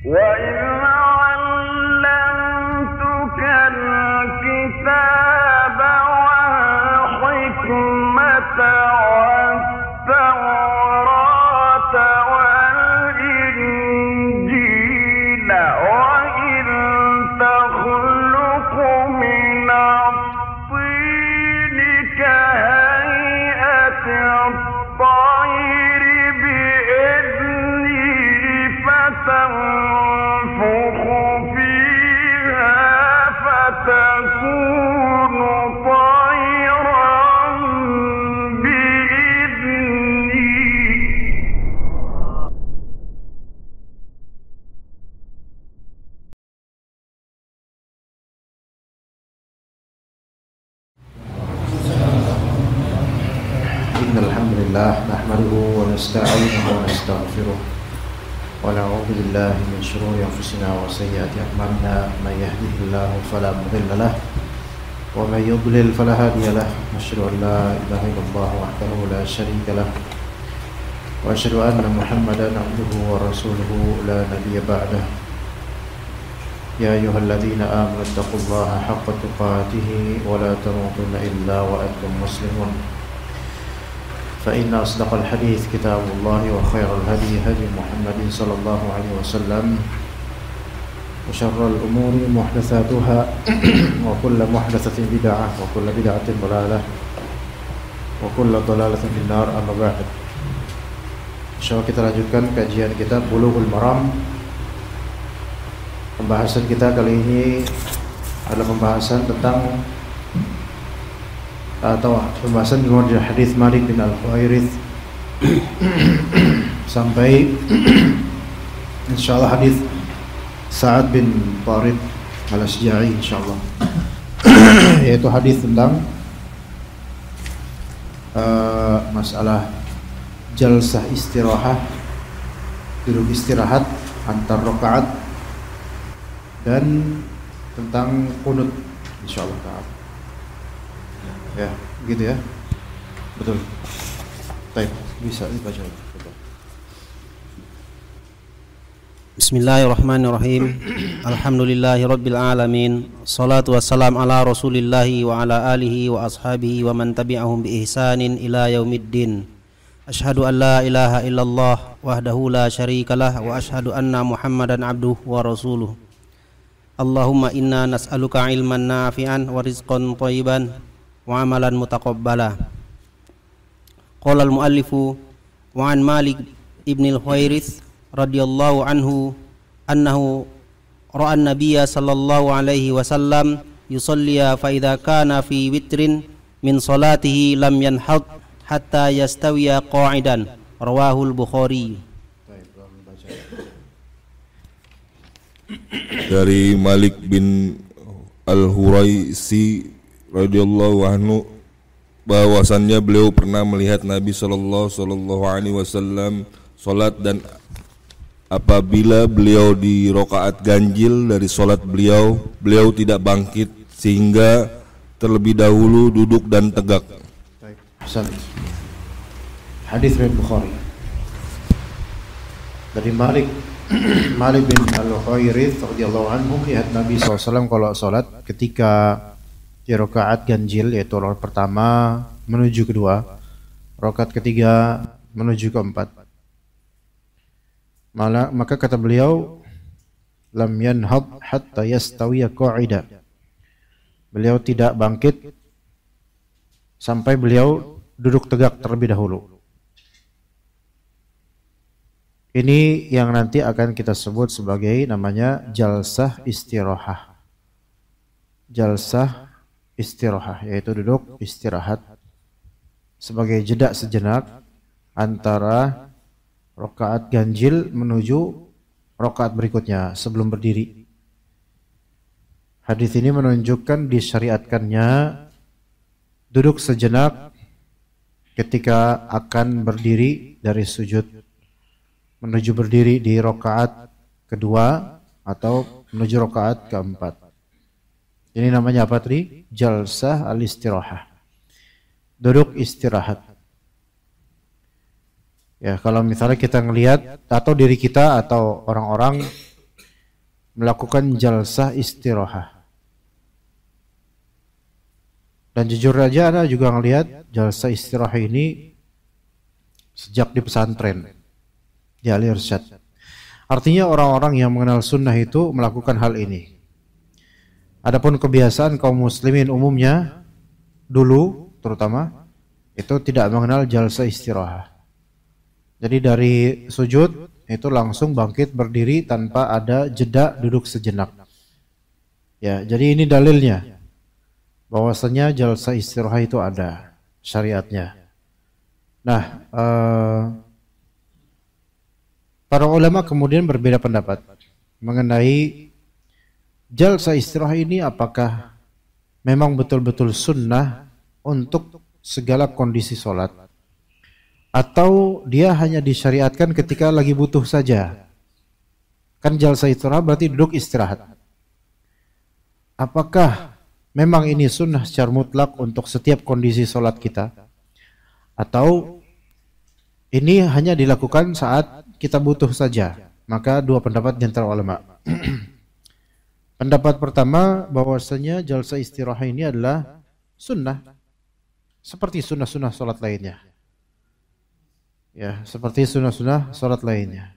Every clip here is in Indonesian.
وَإِذْ عَلَّمْتُكَ الْكِتَابَ وَالْحِكْمَةَ وَالتَّوْرَاةَ وَالْإِنْجِيلَ وَإِذْ تَخْلُقُ مِنَ الطِّينِ كَهَيْئَةِ الطَّيْرِ بِإِذْنِي فَتَنفُخُ فِيهَا فَتَكُونُ طَيْرًا بِإِذْنِي. إن الحمد لله نحمده ونستعينه ونستغفره ونعوذ بالله من شرور أنفسنا وسيئات أعمالنا من يهده الله فلا مضل له ومن يضلل فلا هادي له أشهد أن لا إله إلا الله وحده لا شريك له وأشهد أن محمدا عبده ورسوله لا نبي بعده يا أيها الذين آمنوا اتقوا الله حق تقاته ولا تموتن إلا وأنتم مسلمون فإن أصدق الحديث كتاب الله وخير الهدي هدي محمد صلى الله عليه وسلم وشر الأمور محدثاتها وكل محدثة بدعة وكل بدعة ضلالة وكل ضلالة في النار. أما بعد, insyaallah kita lanjutkan kajian kitab Bulughul Maram. Pembahasan kita kali ini adalah pembahasan tentang atau pembahasan dimulai dari hadis Malik bin Al-Huwairits sampai insyaallah hadis Sa'ad bin Tariq Al-Asja'i insyaallah, yaitu hadis tentang masalah jalsah istirahah, duduk istirahat antar rakaat, dan tentang qunut insyaallah ta'ala. Ya, gitu ya. Betul. Baik, bisa dibaca. Bismillahirrahmanirrahim. Alhamdulillahirabbil alamin. Shalatu wassalam ala Rasulillah wa ala alihi wa ashabihi wa man tabi'ahum bi ihsanin ila yaumiddin. Asyhadu an la ilaha illallah wahdahu la syarikalah wa asyhadu anna Muhammadan abduhu wa rasuluh. Allahumma inna nas'aluka ilman nafi'an wa rizqan thayyiban wa amalan mutaqabbala. Qala al-muallifu wa an Malik ibn al-Huwairits radhiyallahu anhu annahu ra'a an-nabiyya sallallahu alaihi wasallam yusalliya fa idza kana fi witrin min salatihi lam yanhad hatta yastawiya qa'idan. Rawahul Bukhari. Dari Malik bin Al-Huwairits radhiyallahu anhu bahwasannya beliau pernah melihat Nabi sallallahu alaihi wasallam salat, dan apabila beliau di rakaat ganjil dari salat beliau tidak bangkit sehingga terlebih dahulu duduk dan tegak. Hadis riwayat Bukhari dari Malik bin Al-Huwairits radhiyallahu anhu melihat Nabi SAW kalau salat ketika di rakaat ganjil, yaitu rakaat pertama menuju kedua, rakaat ketiga menuju keempat. Maka kata beliau, lam yanhad hatta yastawiya qa'ida. Beliau tidak bangkit sampai beliau duduk tegak terlebih dahulu. Ini yang nanti akan kita sebut sebagai namanya jalsah istirahah. Jalsah istirahah, yaitu duduk istirahat sebagai jeda sejenak antara rakaat ganjil menuju rakaat berikutnya sebelum berdiri. Hadis ini menunjukkan disyariatkannya duduk sejenak ketika akan berdiri dari sujud menuju berdiri di rakaat kedua atau menuju rakaat keempat. Ini namanya apa tadi? Jalsah al-istirahah. Duduk istirahat. Ya, kalau misalnya kita ngelihat atau diri kita atau orang-orang melakukan jalsah istirahah. Dan jujur aja Ana juga ngelihat jalsah istirahah ini sejak di pesantren di Al Irsyad. Artinya orang-orang yang mengenal sunnah itu melakukan hal ini. Adapun kebiasaan kaum muslimin umumnya dulu terutama itu tidak mengenal jalsah istirahah. Jadi dari sujud itu langsung bangkit berdiri tanpa ada jeda duduk sejenak. Ya, jadi ini dalilnya bahwasanya jalsah istirahah itu ada syariatnya. Nah, para ulama kemudian berbeda pendapat mengenai jalsah istirahah ini apakah memang betul-betul sunnah untuk segala kondisi sholat, atau dia hanya disyariatkan ketika lagi butuh saja. Kan jalsah istirahah berarti duduk istirahat. Apakah memang ini sunnah secara mutlak untuk setiap kondisi sholat kita, atau ini hanya dilakukan saat kita butuh saja? Maka dua pendapat di antara ulama. Pendapat pertama bahwasanya jalsah istirahah ini adalah sunnah seperti sunnah-sunnah sholat lainnya. Ya, seperti sunnah-sunnah sholat lainnya.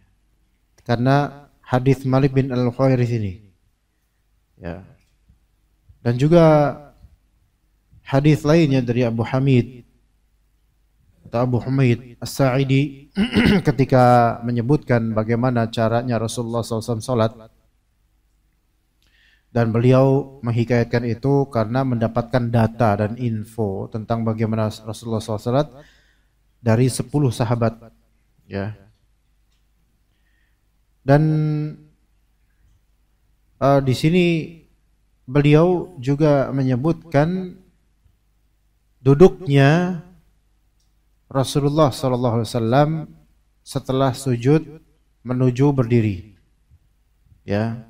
Karena hadis Malik bin Al-Khuwairits ini. Ya. Dan juga hadis lainnya dari Abu Hamid atau Abu Humaid As-Sa'idi ketika menyebutkan bagaimana caranya Rasulullah SAW sholat. Dan beliau menghikayatkan itu karena mendapatkan data dan info tentang bagaimana Rasulullah SAW sholat dari 10 sahabat, ya. Dan di sini beliau juga menyebutkan duduknya Rasulullah SAW setelah sujud menuju berdiri, ya,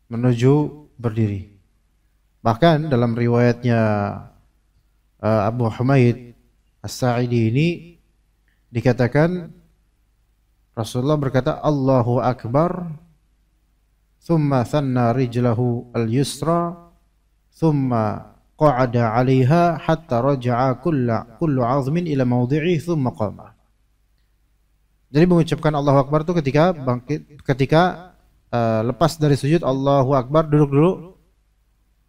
menuju berdiri. Bahkan dalam riwayatnya Abu Humaid As-Sa'idi ini dikatakan Rasulullah berkata Allahu Akbar, thumma thanna rijlahu al-yusra, thumma qa'ada 'alaiha hatta raja'a kullu 'azmin ila mawdi'i thumma qama. Jadi mengucapkan Allahu Akbar itu ketika bangkit, ketika lepas dari sujud Allahu Akbar, duduk dulu,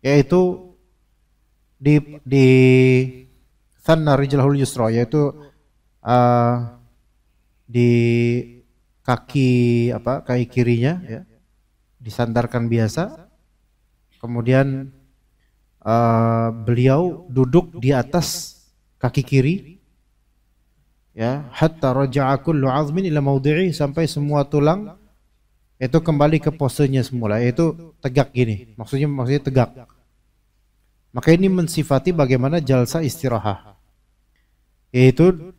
yaitu di thanna rijlahul yusra, yaitu di kaki kirinya, ya, disandarkan biasa. Kemudian beliau duduk di atas kaki kiri, ya, hatta raja'a kullu 'azmin ila mawdi'i, sampai semua tulang itu kembali ke posenya semula, yaitu tegak gini. Maksudnya tegak. Maka ini mensifati bagaimana jalsah istirahah, yaitu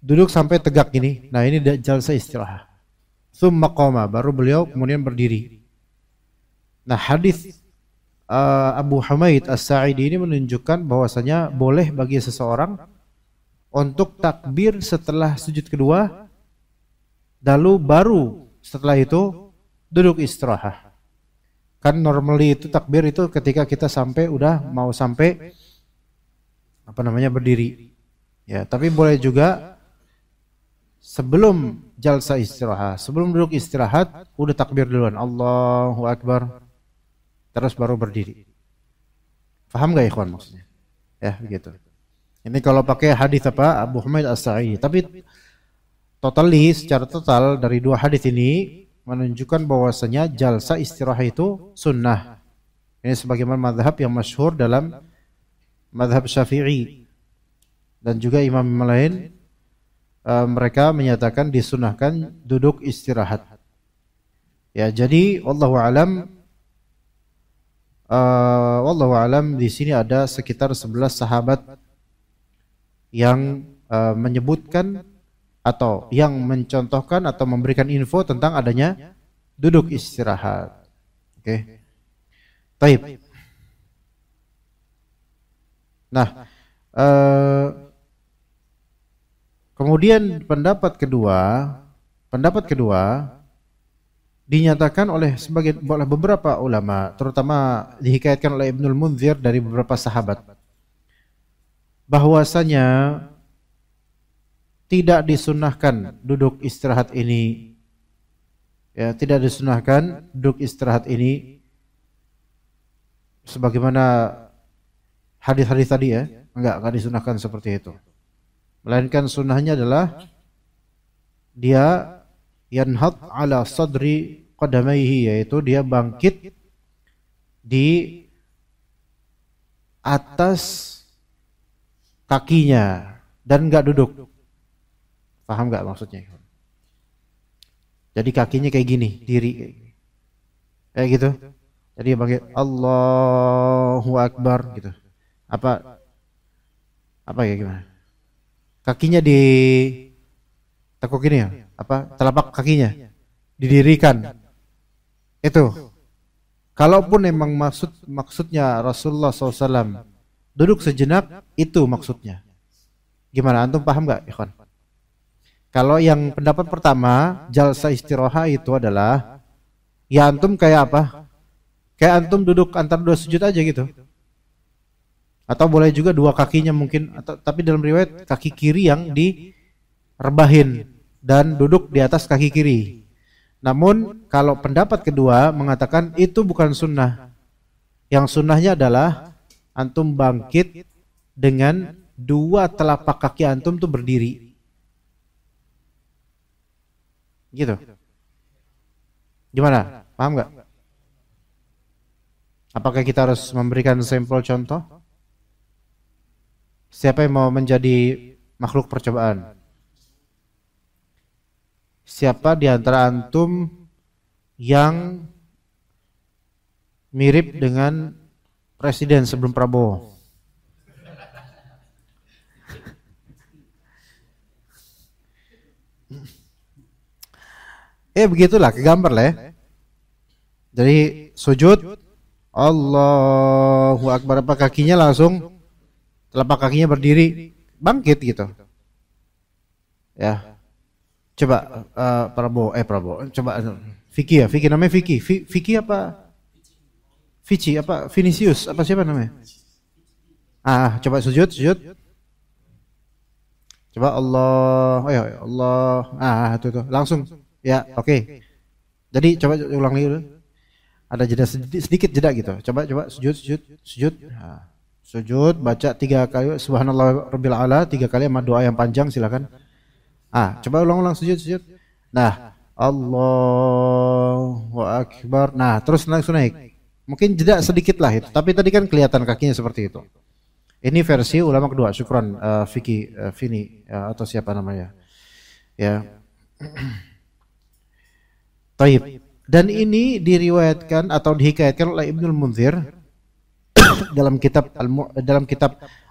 duduk sampai tegak gini. Nah, ini jalsah istirahah. Tsumma qama, baru beliau kemudian berdiri. Nah, hadis Abu Humaid As-Sa'idi ini menunjukkan bahwasanya boleh bagi seseorang untuk takbir setelah sujud kedua, lalu baru setelah itu duduk istirahat. Kan normally itu takbir itu ketika kita mau sampai berdiri. Ya, tapi boleh juga sebelum jalsah istirahat, sebelum duduk istirahat udah takbir duluan, Allahu Akbar, terus baru berdiri. Paham gak ikhwan maksudnya? Ya, begitu. Ini kalau pakai hadis Abu Humaid As-Sa'idi. Tapi secara total dari dua hadis ini menunjukkan bahwasanya jalsah istirahat itu sunnah. Ini sebagaimana mazhab yang masyhur dalam mazhab Syafi'i dan juga imam lain, mereka menyatakan disunahkan duduk istirahat. Ya, jadi wallahu alam di sini ada sekitar 11 sahabat yang menyebutkan atau yang mencontohkan atau memberikan info tentang adanya duduk istirahat. Oke. Baik. Nah, kemudian pendapat kedua dinyatakan oleh beberapa ulama, terutama dihikayatkan oleh Ibnul Munzir dari beberapa sahabat, bahwasanya tidak disunahkan duduk istirahat ini, ya, tidak disunahkan duduk istirahat ini sebagaimana hadis-hadis tadi, ya, enggak disunahkan seperti itu. Melainkan sunnahnya adalah dia yanhad ala sadri qadamaihi, yaitu dia bangkit di atas kakinya dan enggak duduk. Paham enggak maksudnya? Jadi kakinya kayak gini, diri kayak gitu. Jadi bangkit Allahu Akbar gitu. Apa ya gimana? Kakinya di tekuk ini ya? Telapak kakinya didirikan. Itu. Kalaupun memang maksudnya Rasulullah SAW duduk sejenak, itu maksudnya. Gimana? Antum paham nggak, ikhwan? Kalau yang pendapat pertama, jalsa istiraha itu adalah, ya antum kayak apa? Kayak antum duduk antara dua sujud aja gitu. Atau boleh juga dua kakinya mungkin, tapi dalam riwayat kaki kiri yang direbahin dan duduk di atas kaki kiri. Namun kalau pendapat kedua mengatakan itu bukan sunnah. Yang sunnahnya adalah antum bangkit dengan dua telapak kaki antum tuh berdiri. Gitu. Gimana? Paham nggak? Apakah kita harus memberikan sampel contoh? Siapa yang mau menjadi makhluk percobaan? Siapa di antara antum yang mirip dengan presiden sebelum Prabowo? Begitulah, kegambar lah ya. Jadi sujud, Allahu Akbar, apa kakinya langsung, telapak kakinya berdiri, bangkit gitu. Ya. Coba Prabowo, coba Vicky ya, Vicky namanya Vicky. Vicky apa? Vici apa? Vinicius apa siapa namanya? Coba sujud. Coba Allah, Allah. Itu langsung. Ya, oke. Jadi coba ulang lagi dulu. Ada jeda sedikit jeda gitu. Coba sujud. Sujud, baca 3 kali subhanallah rabbil a'la, 3 kali sama doa yang panjang, silakan. Coba ulang sujud. Nah, Allahu Akbar. Nah, terus langsung naik. Mungkin jeda sedikit lah itu. Tapi tadi kan kelihatan kakinya seperti itu. Ini versi ulama kedua. Syukran Vicky, Vini atau siapa namanya. Ya. Taib. Dan ini diriwayatkan atau dihikayatkan oleh Ibnul Munzir dalam kitab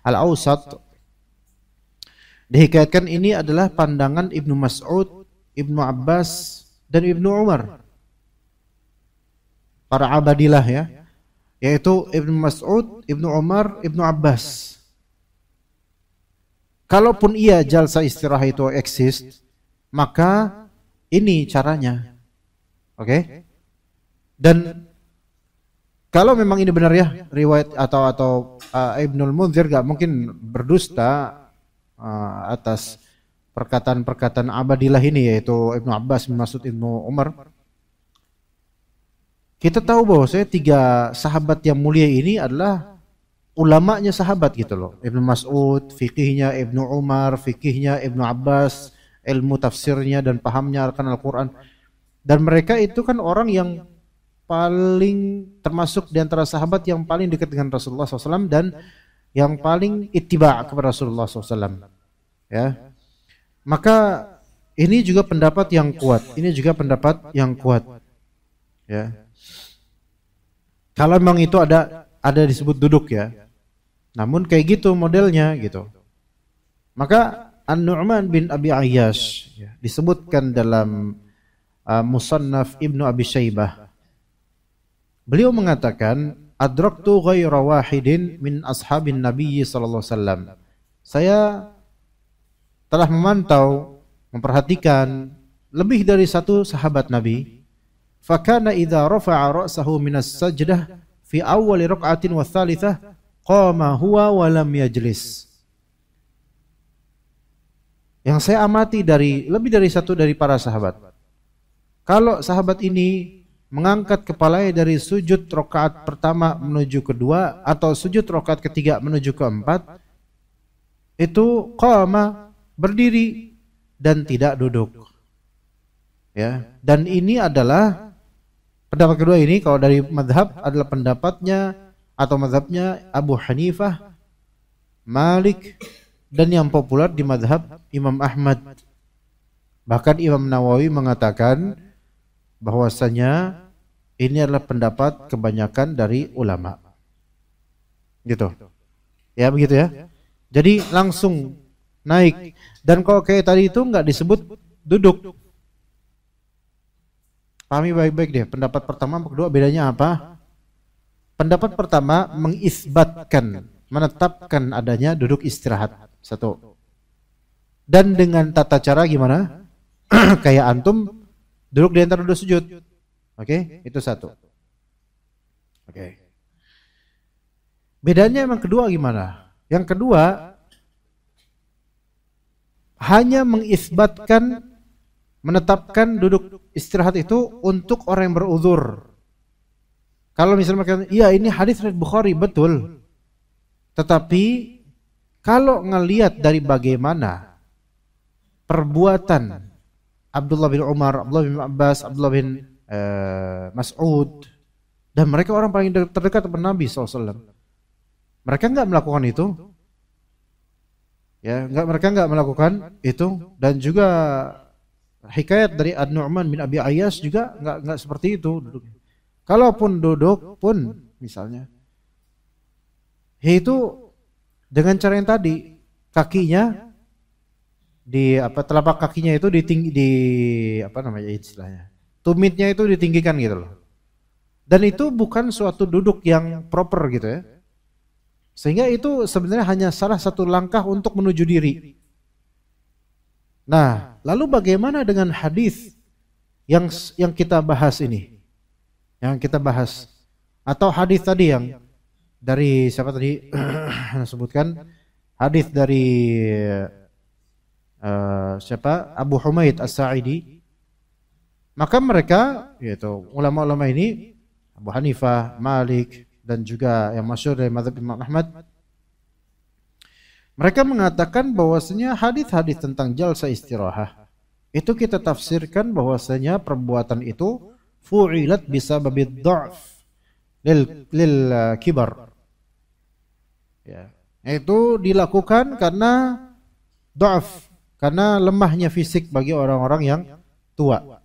Al-Awsat. Dihikayatkan ini adalah pandangan Ibnu Mas'ud, Ibnu Abbas, dan Ibnu Umar. Para abadilah ya. Yaitu Ibnu Mas'ud, Ibnu Umar, Ibnu Abbas. Kalaupun jalsa istirahat itu eksis, maka ini caranya. Oke? Dan kalau memang ini benar ya, riwayat atau Ibnul Munzir gak mungkin berdusta atas perkataan-perkataan abadilah ini, yaitu Ibnu Abbas, Ibnu Mas'ud, Ibnu Umar. Kita tahu bahwa 3 sahabat yang mulia ini adalah ulamanya sahabat gitu loh. Ibnu Mas'ud, fikihnya, Ibnu Umar, fikihnya, Ibnu Abbas, ilmu tafsirnya dan pahamnya akan Al-Quran. Dan mereka itu kan orang yang paling termasuk di antara sahabat yang paling dekat dengan Rasulullah SAW dan yang paling ittiba' kepada Rasulullah SAW. Ya, maka ini juga pendapat yang kuat. Ya, kalau memang itu ada disebut duduk ya. Namun kayak gitu modelnya gitu. Maka An-Nu'man bin Abi Ayyash ya, disebutkan dalam Musannaf Ibnu Abi Syaibah. Beliau mengatakan, adraktu ghaira wahidin min ashabin Nabi sallallahu alaihi wasallam. Saya telah memantau, memperhatikan lebih dari 1 sahabat Nabi. fakana idza rafa'a ra'sahu minas sajdah fi awwal rak'atin wa tsalitsah qama huwa wa lam yajlis. Yang saya amati dari lebih dari satu dari para sahabat, kalau sahabat ini mengangkat kepalanya dari sujud rakaat pertama menuju kedua atau sujud rakaat ketiga menuju keempat, itu qama, berdiri dan tidak duduk. Ya, dan ini adalah pendapat kedua ini kalau dari mazhab adalah pendapatnya atau mazhabnya Abu Hanifah, Malik, dan yang populer di mazhab Imam Ahmad. Bahkan Imam Nawawi mengatakan bahwasanya ini adalah pendapat kebanyakan dari ulama. Gitu. Ya begitu ya. Jadi langsung naik. Dan kalau kayak tadi itu enggak disebut duduk. Pahami baik-baik deh. Pendapat pertama sama kedua bedanya apa? Pendapat pertama mengisbatkan, menetapkan adanya duduk istirahat. Satu. Dan dengan tata cara gimana? Kayak antum duduk di antara dua sujud. Oke, itu satu. Oke. Bedanya yang kedua gimana? Yang kedua hanya mengisbatkan, menetapkan duduk istirahat itu untuk orang yang beruzur. Kalau misalnya mereka, iya ini hadis riwayat Bukhari, betul. Tetapi kalau ngelihat dari bagaimana perbuatan Abdullah bin Umar, Abdullah bin Abbas, Abdullah bin Mas'ud, dan mereka orang paling terdekat kepada Nabi SAW, mereka enggak melakukan itu. Ya, mereka enggak melakukan itu. Dan juga hikayat dari An-Nu'man bin Abi Ayyash juga enggak seperti itu duduknya. Kalaupun duduk pun misalnya, itu dengan cara yang tadi, kakinya di telapak kakinya itu istilahnya, tumitnya itu ditinggikan gitu loh. Dan itu bukan suatu duduk yang proper gitu ya. Sehingga itu sebenarnya hanya salah satu langkah untuk menuju diri. Nah, lalu bagaimana dengan hadis yang kita bahas ini? Yang kita bahas, atau hadis tadi yang dari siapa tadi sebutkan, hadis dari siapa, Abu Humaid As-Sa'idi. Maka mereka, yaitu ulama-ulama ini, Abu Hanifah, Malik, dan juga yang masyhur dari mazhab Imam Ahmad, mereka mengatakan bahwasanya hadis-hadis tentang jalsa istirahah itu kita tafsirkan bahwasanya perbuatan itu fu'ilat bisababid dha'f lil kibar. Ya, itu dilakukan karena dha'f, karena lemahnya fisik bagi orang-orang yang tua.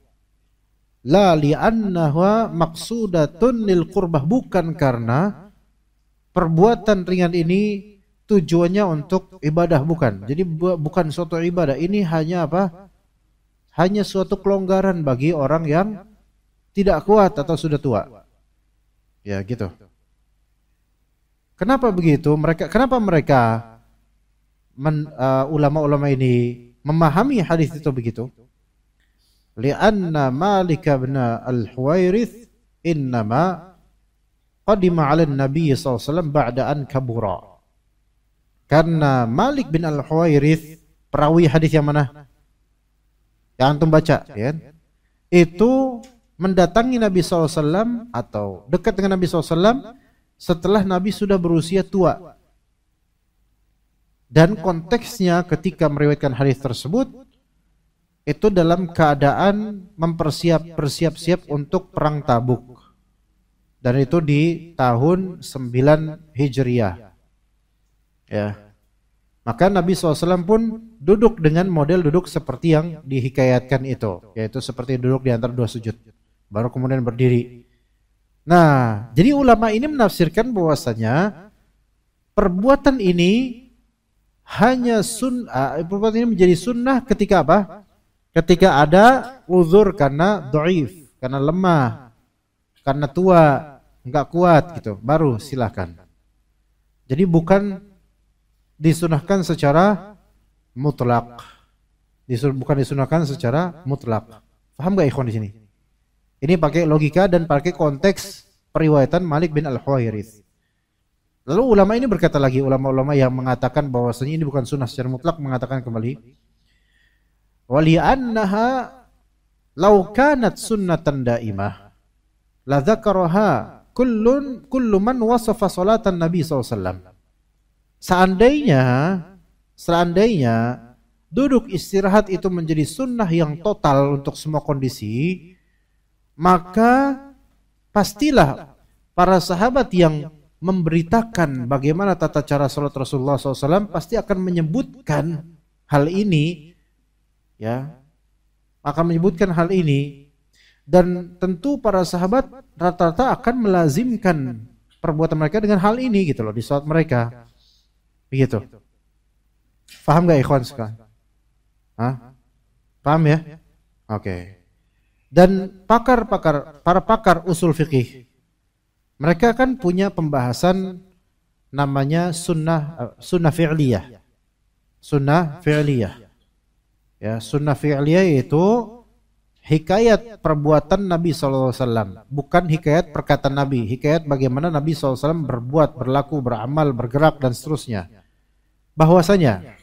La li'annahu maqsudatun lil qurbah, bukan karena perbuatan ringan ini tujuannya untuk ibadah, bukan. Jadi bukan suatu ibadah, ini hanya apa? Hanya suatu kelonggaran bagi orang yang tidak kuat atau sudah tua. Ya, gitu. Kenapa begitu? Kenapa mereka ulama-ulama ini memahami hadis itu begitu? Li'anna Malik bin al-Huwairits innama qadima 'ala an-nabiy sallallahu alaihi wasallam ba'da an kabura. Karena Malik bin al-Huwairits, perawi hadis yang mana? Yang antum baca, ya. Itu mendatangi Nabi sallallahu alaihi wasallam atau dekat dengan Nabi sallallahu alaihi wasallam setelah Nabi sudah berusia tua. Dan konteksnya ketika meriwayatkan hadis tersebut itu dalam keadaan bersiap-siap untuk perang Tabuk. Dan itu di tahun 9 Hijriah. Ya. Maka Nabi SAW pun duduk dengan model duduk seperti yang dihikayatkan itu, yaitu seperti duduk di antara dua sujud, baru kemudian berdiri. Nah, jadi ulama ini menafsirkan bahwasanya perbuatan ini hanya perbuatan ini menjadi sunnah ketika apa? Ketika ada uzur karena dhaif, karena lemah, karena tua, enggak kuat gitu, baru silakan. Jadi bukan disunahkan secara mutlak. Bukan disunahkan secara mutlak. Paham enggak ikhwan di sini? Ini pakai logika dan pakai konteks periwayatan Malik bin Al-Huwairits. Lalu ulama ini berkata lagi, ulama-ulama yang mengatakan bahwasanya ini bukan sunnah secara mutlak, mengatakan kembali, wali'annaha law kanat sunnatan daimah la dzakaraha kullu man wasafa salatan Nabi SAW. Seandainya duduk istirahat itu menjadi sunnah yang total untuk semua kondisi, maka pastilah para sahabat yang memberitakan bagaimana tata cara salat Rasulullah SAW pasti akan menyebutkan hal ini, ya, akan menyebutkan hal ini, dan tentu para sahabat rata-rata akan melazimkan perbuatan mereka dengan hal ini gitu loh di salat mereka, begitu. Paham gak ikhwan sekalian? Paham ya? Oke. Dan para pakar usul fikih, mereka kan punya pembahasan namanya sunnah fi'liyah. Sunnah fi'liyah. Ya, sunnah fi'liyah itu hikayat perbuatan Nabi SAW, bukan hikayat perkataan Nabi. Hikayat bagaimana Nabi SAW berbuat, berlaku, beramal, bergerak dan seterusnya. Bahwasanya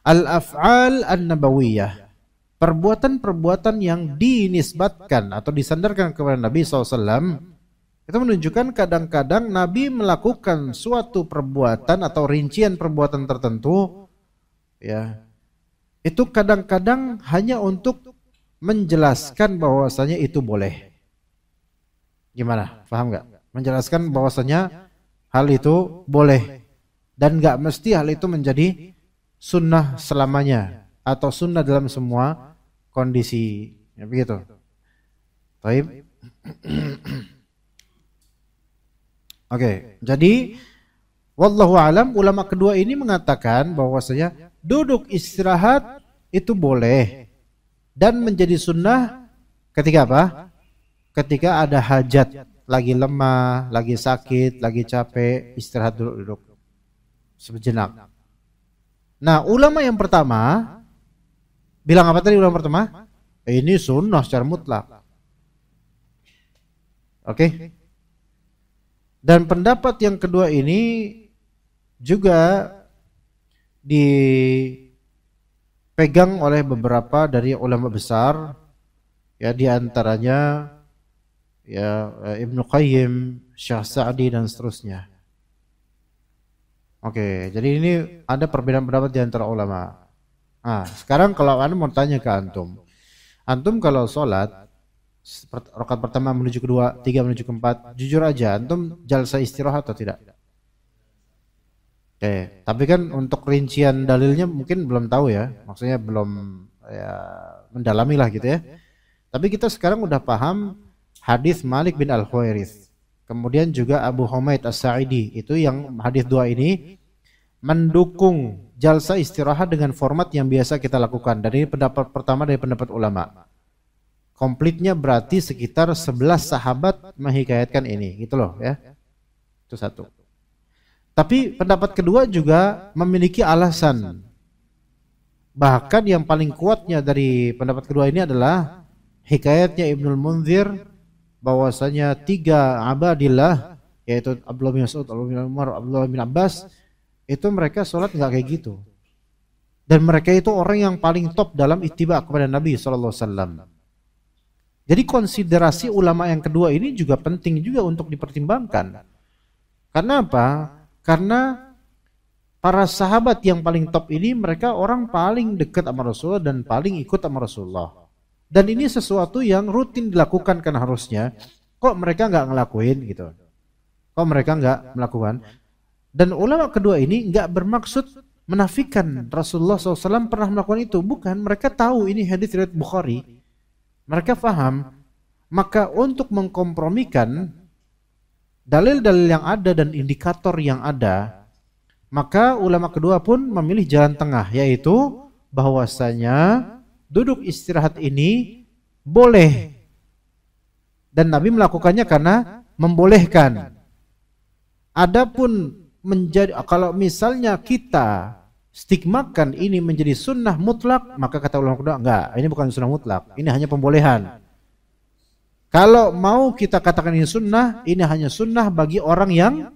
al-af'al an-nabawiyah, perbuatan-perbuatan yang dinisbatkan atau disandarkan kepada Nabi SAW, itu menunjukkan kadang-kadang Nabi melakukan suatu perbuatan atau rincian perbuatan tertentu, ya, itu kadang-kadang hanya untuk menjelaskan bahwasanya itu boleh. Gimana? Paham nggak? Menjelaskan bahwasanya hal itu boleh dan nggak mesti hal itu menjadi sunnah selamanya atau sunnah dalam semua kondisi, ya, begitu. Baik. Oke, jadi wallahu alam, ulama kedua ini mengatakan bahwasanya duduk istirahat itu boleh dan menjadi sunnah ketika apa? Ketika ada hajat, lagi lemah, lagi sakit, lagi capek, istirahat duduk sejenak. Nah, ulama yang pertama bilang apa tadi ulama pertama? Ini sunnah secara mutlak. Oke. Dan pendapat yang kedua ini juga dipegang oleh beberapa dari ulama besar, ya, di antaranya ya Ibnu Qayyim, Syekh Sa'di dan seterusnya. Oke, jadi ini ada perbedaan pendapat di antara ulama. Nah, sekarang kalau Anda mau tanya ke antum kalau sholat rakaat pertama menuju kedua, 3 menuju keempat, jujur aja antum jalsa istirahat atau tidak? Oke, tapi kan untuk rincian dalilnya mungkin belum tahu ya, maksudnya belum ya mendalami lah gitu ya. Tapi kita sekarang udah paham hadis Malik bin Al-Huwairits, kemudian juga Abu Humaid As-Sa'idi, itu yang hadis 2 ini mendukung jalsa istirahat dengan format yang biasa kita lakukan. Dan ini pendapat pertama dari pendapat ulama. Komplitnya berarti sekitar 11 sahabat menghikayatkan ini, gitu loh ya. Itu satu. Tapi pendapat kedua juga memiliki alasan. Bahkan yang paling kuatnya dari pendapat kedua ini adalah hikayatnya Ibnul Munzir, bahwasanya 3 abadillah, yaitu Abdullah bin Mas'ud, Abdullah bin Umar, Abdullah bin Abbas, itu mereka sholat nggak kayak gitu. Dan mereka itu orang yang paling top dalam ittiba kepada Nabi SAW. Jadi konsiderasi ulama yang kedua ini juga penting juga untuk dipertimbangkan. Karena apa? Karena para sahabat yang paling top ini mereka orang paling dekat sama Rasulullah dan paling ikut sama Rasulullah. Dan ini sesuatu yang rutin dilakukan kan harusnya. Kok mereka nggak ngelakuin gitu? Kok mereka nggak melakukan? Dan ulama kedua ini nggak bermaksud menafikan Rasulullah SAW pernah melakukan itu. Bukan, mereka tahu ini hadis riwayat Bukhari. Mereka paham. Maka untuk mengkompromikan dalil-dalil yang ada dan indikator yang ada, maka ulama kedua pun memilih jalan tengah, yaitu bahwasanya duduk istirahat ini boleh. Dan Nabi melakukannya karena membolehkan. Adapun kalau misalnya kita stigmakan ini menjadi sunnah mutlak, maka kata ulama kedua, enggak, ini bukan sunnah mutlak, ini hanya pembolehan. Kalau mau kita katakan ini sunnah, ini hanya sunnah bagi orang yang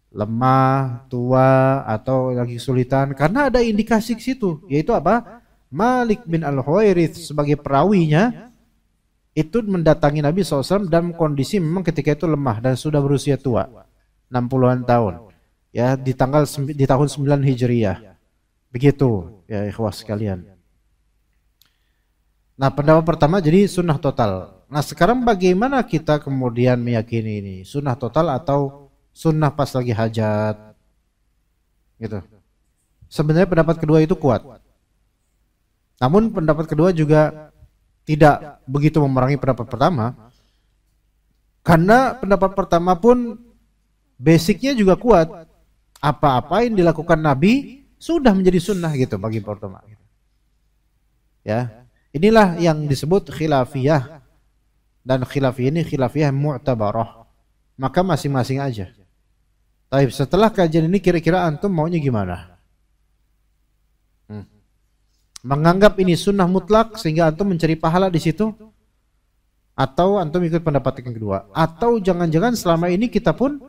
lemah, tua, atau lagi kesulitan. Karena ada indikasi ke situ, yaitu apa? Malik bin Al-Huwairits sebagai perawinya itu mendatangi Nabi SAW dalam kondisi memang ketika itu lemah dan sudah berusia tua, 60-an tahun. Ya, di tahun 9 Hijriyah. Begitu, ya ikhwah sekalian. Nah, pendapat pertama jadi sunnah total. Nah, sekarang bagaimana kita kemudian meyakini ini? Sunnah total atau sunnah pas lagi hajat? Gitu. Sebenarnya pendapat kedua itu kuat. Namun pendapat kedua juga tidak begitu memerangi pendapat pertama. Karena pendapat pertama pun basicnya juga kuat. Apa-apa yang dilakukan Nabi sudah menjadi sunnah gitu bagi pertama. Ya. Inilah yang disebut khilafiyah, dan khilafiyah ini khilafiyah mu'tabarah. Maka masing-masing aja. Tapi setelah kajian ini kira-kira antum maunya gimana? Menganggap ini sunnah mutlak sehingga antum mencari pahala di situ, atau antum ikut pendapat yang kedua, atau jangan-jangan selama ini kita pun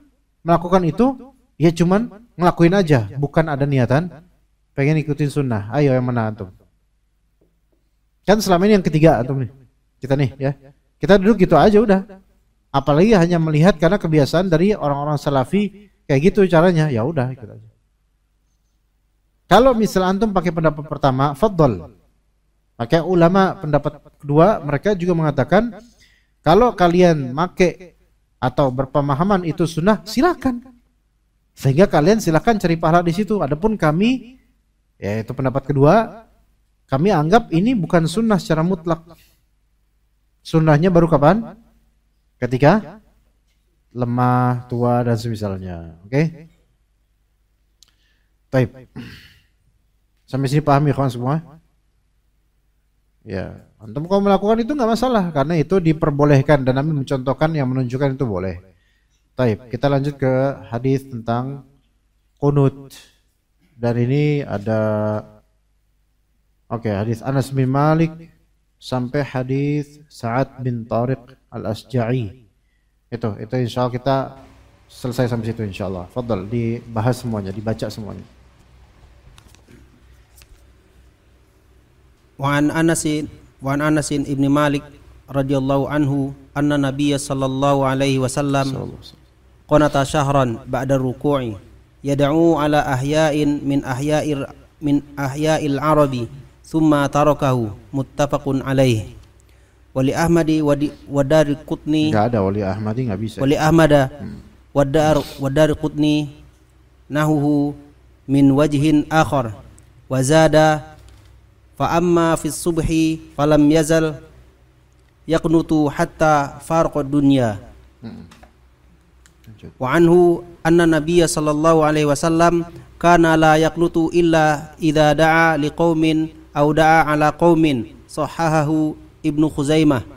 melakukan itu ya cuman ngelakuin aja, bukan ada niatan pengen ikutin sunnah. Ayo yang mana antum? Kan selama ini yang ketiga antum nih. Kita nih ya. Kita duduk gitu aja udah. Apalagi hanya melihat karena kebiasaan dari orang-orang salafi kayak gitu caranya, ya udah ikut aja. Kalau misal antum pakai pendapat pertama, fadhol. Maka ulama pendapat kedua mereka juga mengatakan kalau kalian make atau berpemahaman itu sunnah, silakan. Sehingga kalian silakan cari pahala di situ. Adapun kami, yaitu pendapat kedua, kami anggap ini bukan sunnah secara mutlak. Sunnahnya baru kapan? Ketika lemah, tua, dan semisalnya. Oke? Baik. Sampai sini paham ya kawan semua? Ya, antum kalau melakukan itu nggak masalah karena itu diperbolehkan dan Nabi mencontohkan yang menunjukkan itu boleh. Baik, kita lanjut ke hadis tentang qunut. Dan ini ada hadis Anas bin Malik sampai hadis Sa'ad bin Tariq Al-Asja'i. Itu insyaallah kita selesai sampai situ insyaallah. Fadhal dibahas semuanya, dibaca semuanya. Wa an Anas ibn Malik radhiyallahu anhu anna Nabiy sallallahu alaihi wasallam qanata syahran ba'da ruku'i yad'u ala ahya'in min ahya'il arabi thumma tarakahu muttafaqun alaih. Wali Ahmadi wa Daraqutni, enggak ada wali Ahmadi, enggak bisa. Wali Ahmada wa Daraqutni nahuhu min wajhin akhar wa zada fa amma fi subhi falam yazal yaqnutu hatta farqa dunya. Wa anhu anna Nabiyya sallallahu alaihi wasallam kana la yaqnutu illa idza da'a liqaumin aw da'a ala qaumin, sahahahu Ibnu Khuzaimah.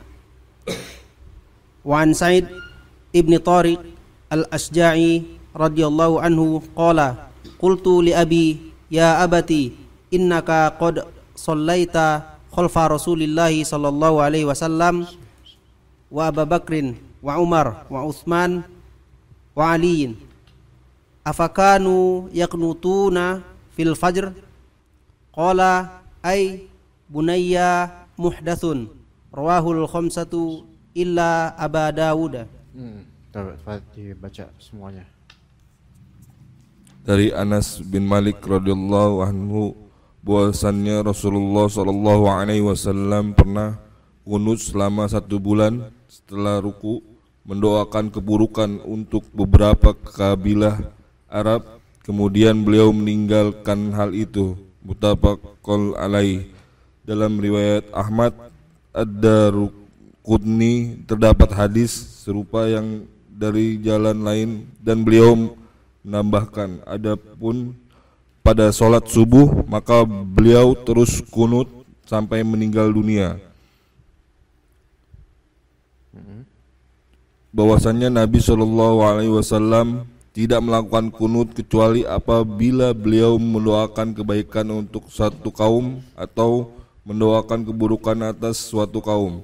Wa an Sa'id ibn Tariq Al-Asja'i radhiyallahu anhu qala qultu li abi ya abati innaka qad sallaita khalfa Rasulillahi sallallahu alaihi wasallam wa Abu Bakrin wa Umar wa Utsman wa aliin afakanu yaqnutuna fil fajr qala ay bunayya muhdatsun rawahul khamsatu illa Aba Dawud. Baca semuanya. Dari Anas bin Malik radhiyallahu anhu bahwasannya Rasulullah sallallahu alaihi wasallam pernah qunut selama 1 bulan setelah ruku, mendoakan keburukan untuk beberapa kabilah Arab. Kemudian beliau meninggalkan hal itu. Muttafaqun alaih. Dalam riwayat Ahmad Ad-Daraqutni terdapat hadis serupa yang dari jalan lain dan beliau menambahkan, adapun pada sholat subuh maka beliau terus kunut sampai meninggal dunia. Bahwasannya Nabi SAW tidak melakukan kunut kecuali apabila beliau mendoakan kebaikan untuk satu kaum atau mendoakan keburukan atas suatu kaum.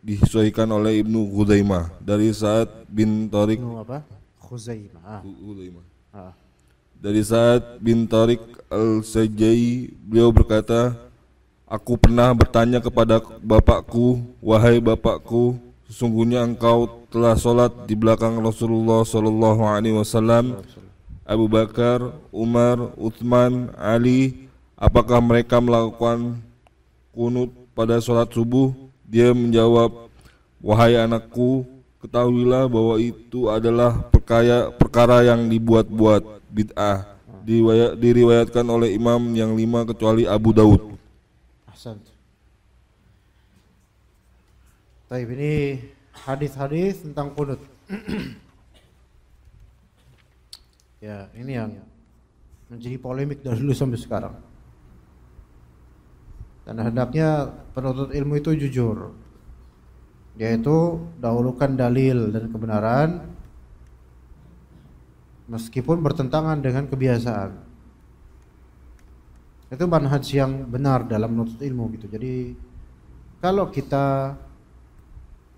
disahihkan oleh Ibnu Khuzaimah dari Sa'ad bin Tariq Ibnu apa? Khuzaimah. Dari Sa'ad bin Tariq al-Sajai, beliau berkata, aku pernah bertanya kepada bapakku, wahai bapakku, sesungguhnya engkau telah sholat di belakang Rasulullah sallallahu alaihi wasallam, Abu Bakar, Umar, Utsman, Ali, apakah mereka melakukan kunut pada sholat subuh? Dia menjawab, wahai anakku, ketahuilah bahwa itu adalah perkara yang dibuat-buat, bid'ah, diriwayatkan oleh imam yang 5 kecuali Abu Daud. Ahsan. Baik, ini hadis-hadis tentang kunut. Ya, ini yang menjadi polemik dari dulu sampai sekarang. Dan hendaknya penuntut ilmu itu jujur, yaitu dahulukan dalil dan kebenaran meskipun bertentangan dengan kebiasaan. Itu manhaj yang benar dalam menuntut ilmu gitu. Jadi kalau kita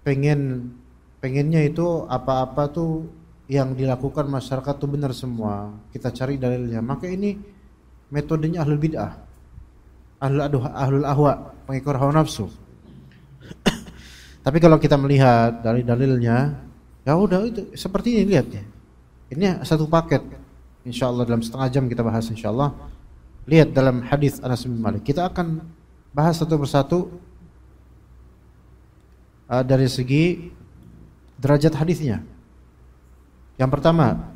pengennya itu apa-apa tuh yang dilakukan masyarakat tuh benar semua, kita cari dalilnya, maka ini metodenya ahlul bid'ah, ahlul ahwa, pengikut hawa nafsu. Tapi kalau kita melihat dari dalilnya, ya udah itu seperti ini lihatnya. Ini satu paket. Insyaallah dalam setengah jam kita bahas insyaallah. Lihat dalam hadis Anas bin Malik. Kita akan bahas satu persatu dari segi derajat hadisnya. Yang pertama,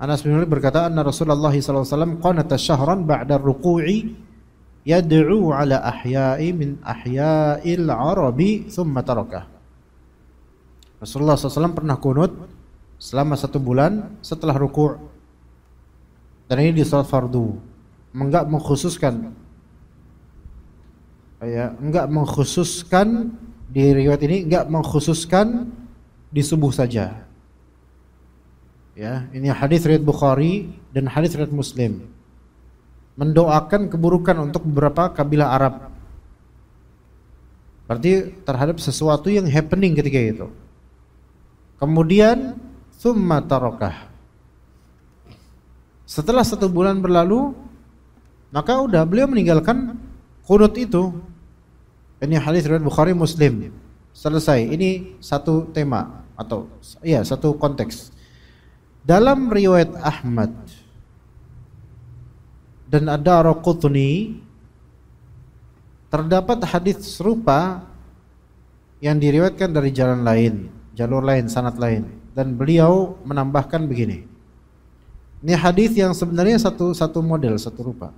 Anas bin Malik berkata, anna Rasulullah sallallahu alaihi wasallam qanata syahran ba'da ruku'i yad'u ala ahya'i min ahya'il arabi thumma tarakah. Rasulullah SAW pernah kunut selama 1 bulan setelah ruku'. Dan ini di salat fardu. Enggak mengkhususkan di riwayat ini enggak mengkhususkan di subuh saja. Ya, ini hadis riwayat Bukhari dan hadis riwayat Muslim. Mendoakan keburukan untuk beberapa kabilah Arab. Berarti terhadap sesuatu yang happening ketika itu. Kemudian summa tarakah. Setelah 1 bulan berlalu, maka udah beliau meninggalkan kunut itu. Ini hadis riwayat Bukhari Muslim. Selesai. Ini satu tema atau satu konteks. Dalam riwayat Ahmad dan Ad-Daraqutni terdapat hadis serupa yang diriwayatkan dari jalan lain, jalur lain, sanad lain, dan beliau menambahkan begini. Ini hadis yang sebenarnya satu model, satu rupa.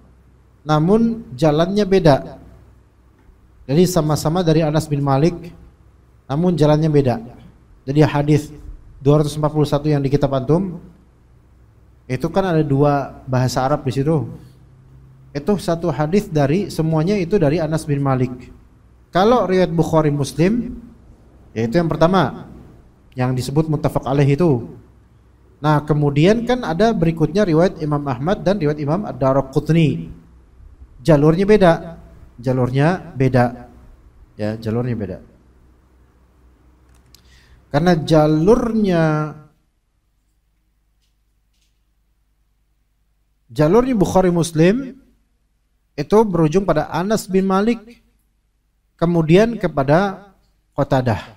Namun jalannya beda. Jadi sama-sama dari Anas bin Malik, namun jalannya beda. Jadi hadis 241 yang di kitab antum itu kan ada 2 bahasa Arab di situ. Itu satu hadis dari semuanya itu dari Anas bin Malik. Kalau riwayat Bukhari Muslim, yaitu yang pertama yang disebut muttafaq alaih itu. Nah, kemudian kan ada berikutnya riwayat Imam Ahmad dan riwayat Imam Ad-Daraqutni. Jalurnya beda. Ya, jalurnya beda. Karena jalurnya Bukhari Muslim itu berujung pada Anas bin Malik, kemudian kepada Qatadah.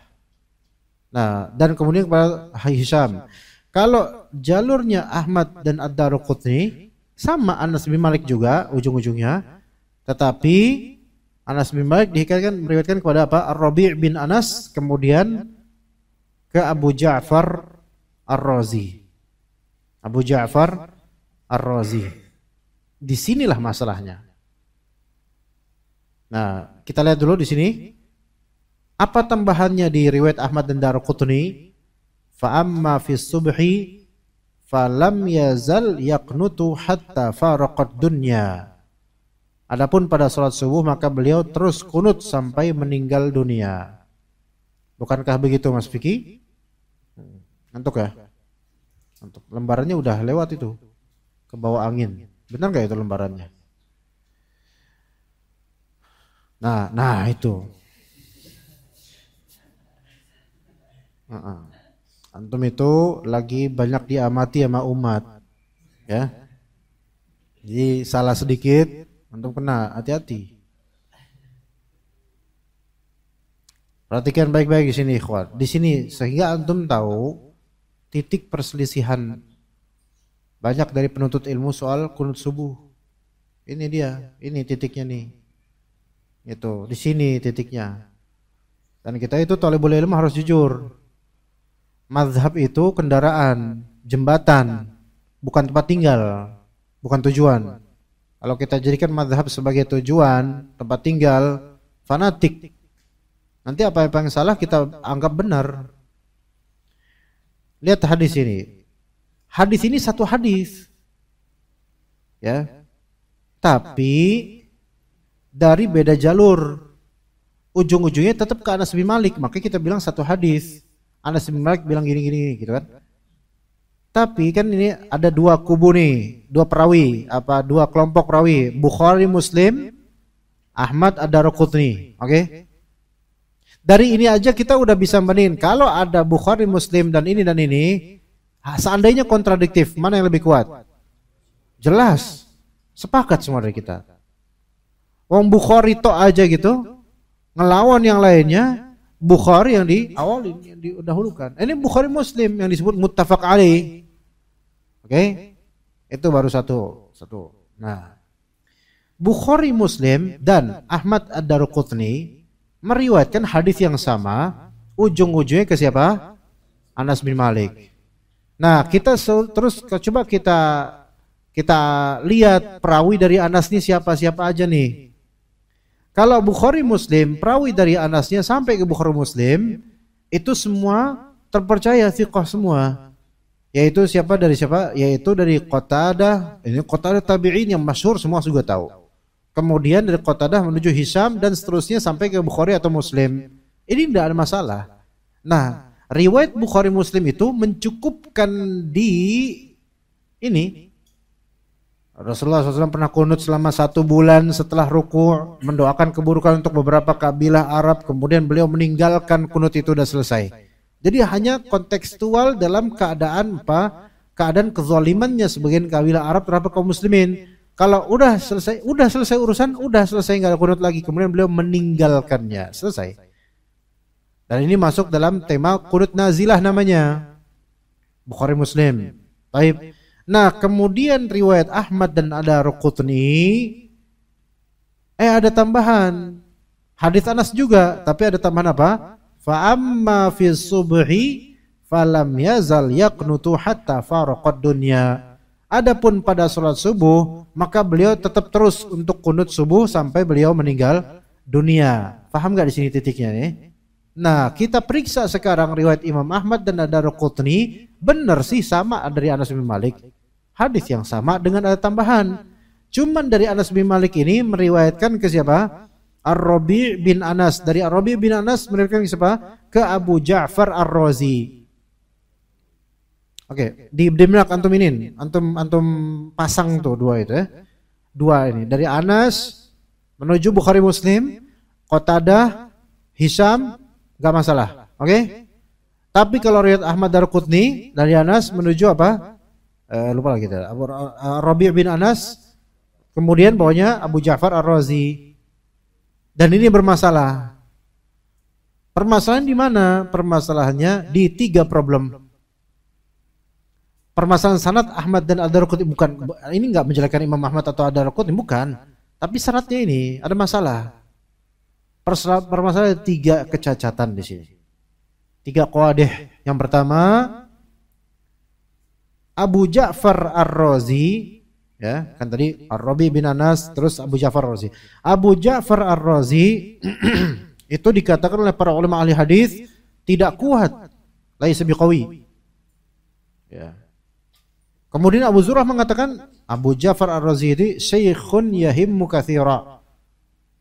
Nah, dan kemudian kepada Hisham. Kalau jalurnya Ahmad dan Ad-Daraqutni sama Anas bin Malik juga ujung-ujungnya, tetapi Anas bin Malik meriwayatkan kepada apa? Ar-Rabi' bin Anas, kemudian ke Abu Ja'far Ar-Razi. Abu Ja'far Ar-Razi. Disinilah masalahnya. Nah, kita lihat dulu di sini. Apa tambahannya di riwayat Ahmad dan Daraqutni? Fa amma fi subhi falam yazal yaqnutu hatta faraqat dunya. Adapun pada salat subuh maka beliau terus kunut sampai meninggal dunia. Bukankah begitu Mas Fikri? Ngantuk ya? Ngantuk. Lembarannya udah lewat itu. Ke bawah angin. Benar enggak itu lembarannya? Nah itu. Antum itu lagi banyak diamati sama umat, ya. Jadi salah sedikit, antum kena, hati-hati. Perhatikan baik-baik di sini, ikhwan. Di sini sehingga antum tahu titik perselisihan banyak dari penuntut ilmu soal kunut subuh. Ini dia, ini titiknya nih. Itu di sini titiknya. Dan kita itu thalibul ilmu harus jujur. Mazhab itu kendaraan, jembatan, bukan tempat tinggal, bukan tujuan. Kalau kita jadikan mazhab sebagai tujuan, tempat tinggal, fanatik. Nanti apa yang salah kita anggap benar. Lihat hadis ini. Hadis ini satu hadis. Ya. Tapi dari beda jalur. Ujung-ujungnya tetap ke Anas bin Malik, makanya kita bilang satu hadis. Anas bin Malik bilang gini-gini gitu kan. Tapi kan ini ada dua kubu nih, dua perawi, dua kelompok perawi, Bukhari, Muslim, Ahmad, Ad-Darqutni, oke? Dari ini aja kita udah bisa bandingin. Kalau ada Bukhari, Muslim dan ini, seandainya kontradiktif, mana yang lebih kuat? Jelas, sepakat semua dari kita. Wong Bukhari tok aja gitu, ngelawan yang lainnya, Bukhari yang diawali, yang didahulukan. Ini Bukhari Muslim yang disebut muttafaq alaih. Oke? Itu baru satu. Nah, Bukhari Muslim dan Ahmad Ad-Darqutni meriwayatkan hadis yang sama, ujung-ujungnya ke siapa? Anas bin Malik. Nah, kita terus coba kita lihat perawi dari Anas ini siapa-siapa aja nih. Kalau Bukhari Muslim, perawi dari Anasnya sampai ke Bukhari Muslim, itu semua terpercaya, thiqah semua. Yaitu siapa? Yaitu dari Qatadah. Ini Qatadah tabi'in yang masyhur, semua juga tahu. Kemudian dari Qatadah menuju Hisham dan seterusnya sampai ke Bukhari atau Muslim. Ini tidak ada masalah. Nah, riwayat Bukhari Muslim itu mencukupkan di ini. Rasulullah SAW pernah kunut selama 1 bulan setelah ruku', mendoakan keburukan untuk beberapa kabilah Arab, kemudian beliau meninggalkan kunut itu sudah selesai. Jadi hanya kontekstual dalam keadaan keadaan kezalimannya sebagian kabilah Arab terhadap kaum muslimin. Kalau udah selesai urusan, udah selesai, nggak ada kunut lagi, kemudian beliau meninggalkannya, selesai. Dan ini masuk dalam tema kunut nazilah namanya, Bukhari Muslim. Baik. Nah, kemudian riwayat Ahmad dan Ad-Darqutni ada tambahan. Hadis Anas juga, tapi ada tambahan apa? Fa amma fi subhi falam yazal yaqnutu hatta faraqad dunya. Adapun pada salat subuh, maka beliau tetap terus untuk kunut subuh sampai beliau meninggal dunia. Paham enggak di sini titiknya nih? Nah, kita periksa sekarang riwayat Imam Ahmad dan Ad-Darqutni, benar sih sama dari Anas bin Malik. Hadis yang sama dengan ada tambahan. Cuman dari Anas bin Malik ini meriwayatkan ke siapa? Ar-Rabi' bin Anas. Dari Ar-Rabi' bin Anas meriwayatkan ke siapa? Ke Abu Ja'far Ar-Razi. Oke, di benak antum ini, antum pasang tuh dua itu ya. Dua ini dari Anas menuju Bukhari Muslim, Qatadah, Hisham, enggak masalah. Oke? Tapi kalau riwayat Ahmad Darqutni dari Anas menuju apa? Lupa lagi kita. Rabi' bin Anas, kemudian bawahnya Abu Ja'far Ar-Razi. Dan ini bermasalah. Permasalahan di mana? Permasalahannya di 3 problem. Permasalahan sanad Ahmad dan Ad-Darqutni bukan, ini enggak menjelekkan Imam Ahmad atau Ad-Darqutni, bukan. Tapi syaratnya ini ada masalah. Permasalahan 3 kecacatan di sini. 3 qawadih. Yang pertama, Abu Ja'far Ar-Razi, ya, kan tadi Ar-Rabi bin Anas terus Abu Ja'far Ar-Razi. Abu Ja'far Ar-Razi itu dikatakan oleh para ulama ahli hadis tidak kuat, laisa biqawi. Ya. Kemudian Abu Zur'ah mengatakan Abu Ja'far Ar-Razi itu syekhun yahimmu katsira.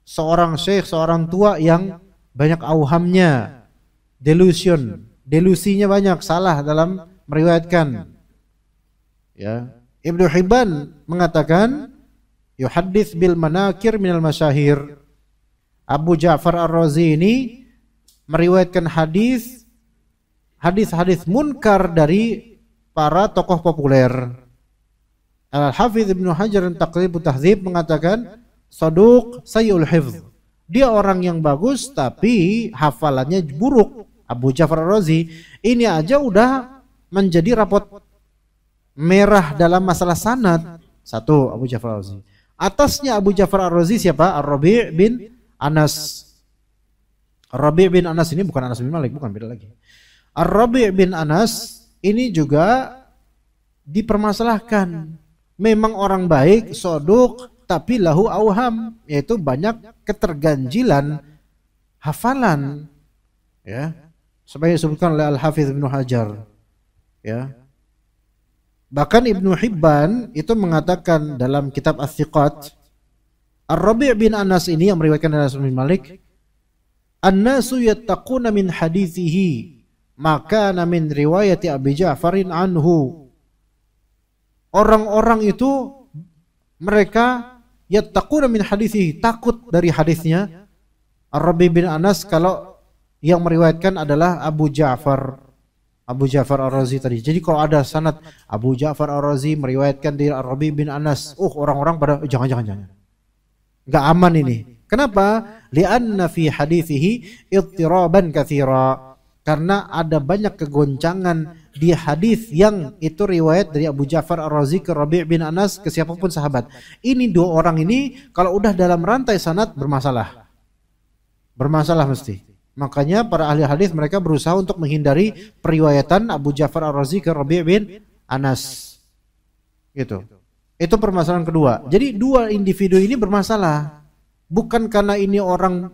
Seorang syekh, seorang tua yang banyak auhamnya, delusinya banyak, salah dalam meriwayatkan. Ya. Ibnu Hibban mengatakan yuhaddits bil manakir minal masyahir. Abu Ja'far Ar-Razi ini meriwayatkan hadis hadis-hadis munkar dari para tokoh populer. Al-Hafidz Ibnu Hajar Taqribut Tahdzib mengatakan saduq sayyul hifz. Dia orang yang bagus tapi hafalannya buruk. Abu Ja'far Ar-Razi ini aja udah menjadi rapot merah dalam masalah sanad. Satu, Abu Ja'far Ar-Razi. Atasnya Abu Ja'far Ar-Razi siapa? Ar-Rabi' bin Anas. Ar-Rabi' bin Anas ini bukan Anas bin Malik, bukan, beda lagi. Ar-Rabi' bin Anas ini juga dipermasalahkan. Memang orang baik, soduk, tapi lahu auham, yaitu banyak keterganjilan hafalan, ya. Sebagai disebutkan oleh Al-Hafidz Ibnu Hajar, ya. Bahkan Ibnu Hibban itu mengatakan dalam kitab As-Siqat, Ar-Rabi' bin Anas ini yang meriwayatkan dari Anas bin Malik, an-nasu yattaquna min hadithihi maka min riwayati Abi Ja'farin anhu. Orang-orang itu mereka yattaquna min hadithihi, takut dari hadisnya Ar-Rabi' bin Anas kalau yang meriwayatkan adalah Abu Ja'far Ar-Razi tadi. Jadi kalau ada sanad Abu Ja'far Ar-Razi meriwayatkan dari Ar-Rabi' bin Anas, orang-orang pada jangan. Enggak aman ini. Kenapa? Li'anna fi hadithihi ittiraban katsira. Karena ada banyak kegoncangan di hadis yang itu riwayat dari Abu Ja'far Ar-Razi ke Rabi' bin Anas ke siapapun sahabat. Ini dua orang ini kalau udah dalam rantai sanad bermasalah. Bermasalah mesti. Makanya para ahli hadis mereka berusaha untuk menghindari periwayatan Abu Ja'far Ar-Razi ke Rabi' bin Anas. Gitu. Itu permasalahan kedua. Jadi dua individu ini bermasalah. Bukan karena ini orang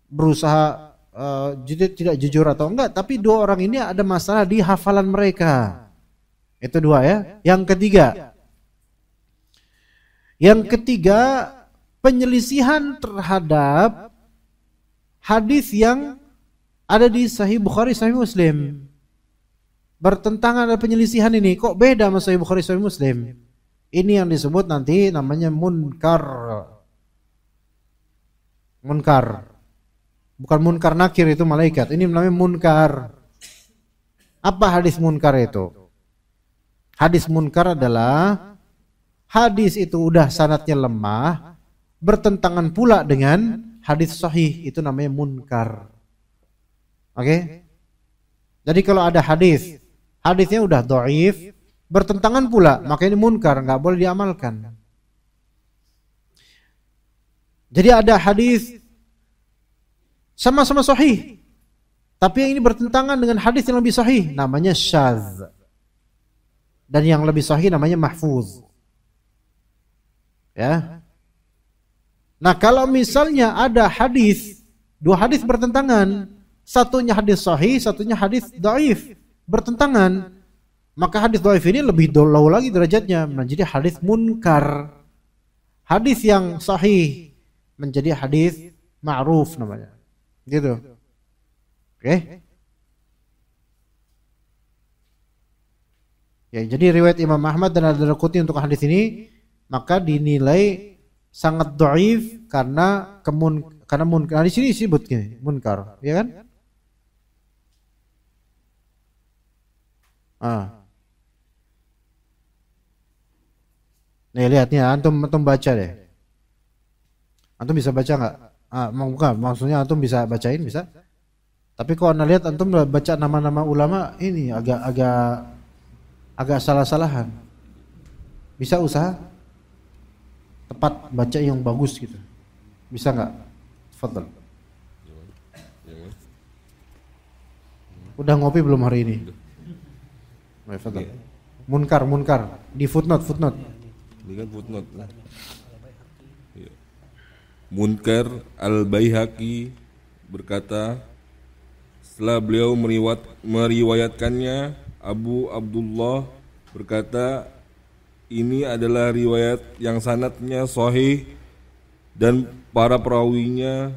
berusaha tidak jujur atau enggak, tapi dua orang ini ada masalah di hafalan mereka. Itu dua ya. Yang ketiga, penyelisihan terhadap hadis yang ada di Sahih Bukhari, Sahih Muslim. Bertentangan, ada penyelisihan ini. Kok beda sama Sahih Bukhari, Sahih Muslim? Ini yang disebut nanti namanya munkar. Bukan munkar nakir, itu malaikat. Ini namanya munkar. Apa hadis munkar itu? Hadis munkar adalah hadis itu udah sanadnya lemah, bertentangan pula dengan hadis sahih, itu namanya munkar. Oke? Jadi kalau ada hadisnya udah dhaif, bertentangan pula, maka ini munkar, nggak boleh diamalkan. Jadi ada hadis sama-sama sahih, tapi yang ini bertentangan dengan hadis yang lebih sahih, namanya syadz. Dan yang lebih sahih namanya mahfuz. Ya. Nah, kalau misalnya ada dua hadis bertentangan, satunya hadis sahih, satunya hadis dhaif, bertentangan, maka hadis dhaif ini lebih low lagi derajatnya, menjadi hadis munkar. Hadis yang sahih menjadi hadis ma'ruf namanya. Gitu. Oke. Ya, jadi riwayat Imam Ahmad dan Ad-Darqutni untuk hadis ini maka dinilai sangat dhaif karena munkar. Nah, di sini disebutnya munkar, ya kan? Nih lihat nih, antum baca deh. Antum bisa baca nggak? Bukan, maksudnya antum bisa bacain, bisa. Tapi kalau anda lihat antum baca nama-nama ulama ini agak salah-salahan. Bisa usaha tepat baca yang bagus gitu. Bisa nggak? Fadhal. Udah ngopi belum hari ini? Fadhal. Munkar di footnote. Ini kan footnote. Munkar Al-Baihaqi berkata, setelah beliau meriwayatkannya, Abu Abdullah berkata, ini adalah riwayat yang sanadnya sahih dan para perawinya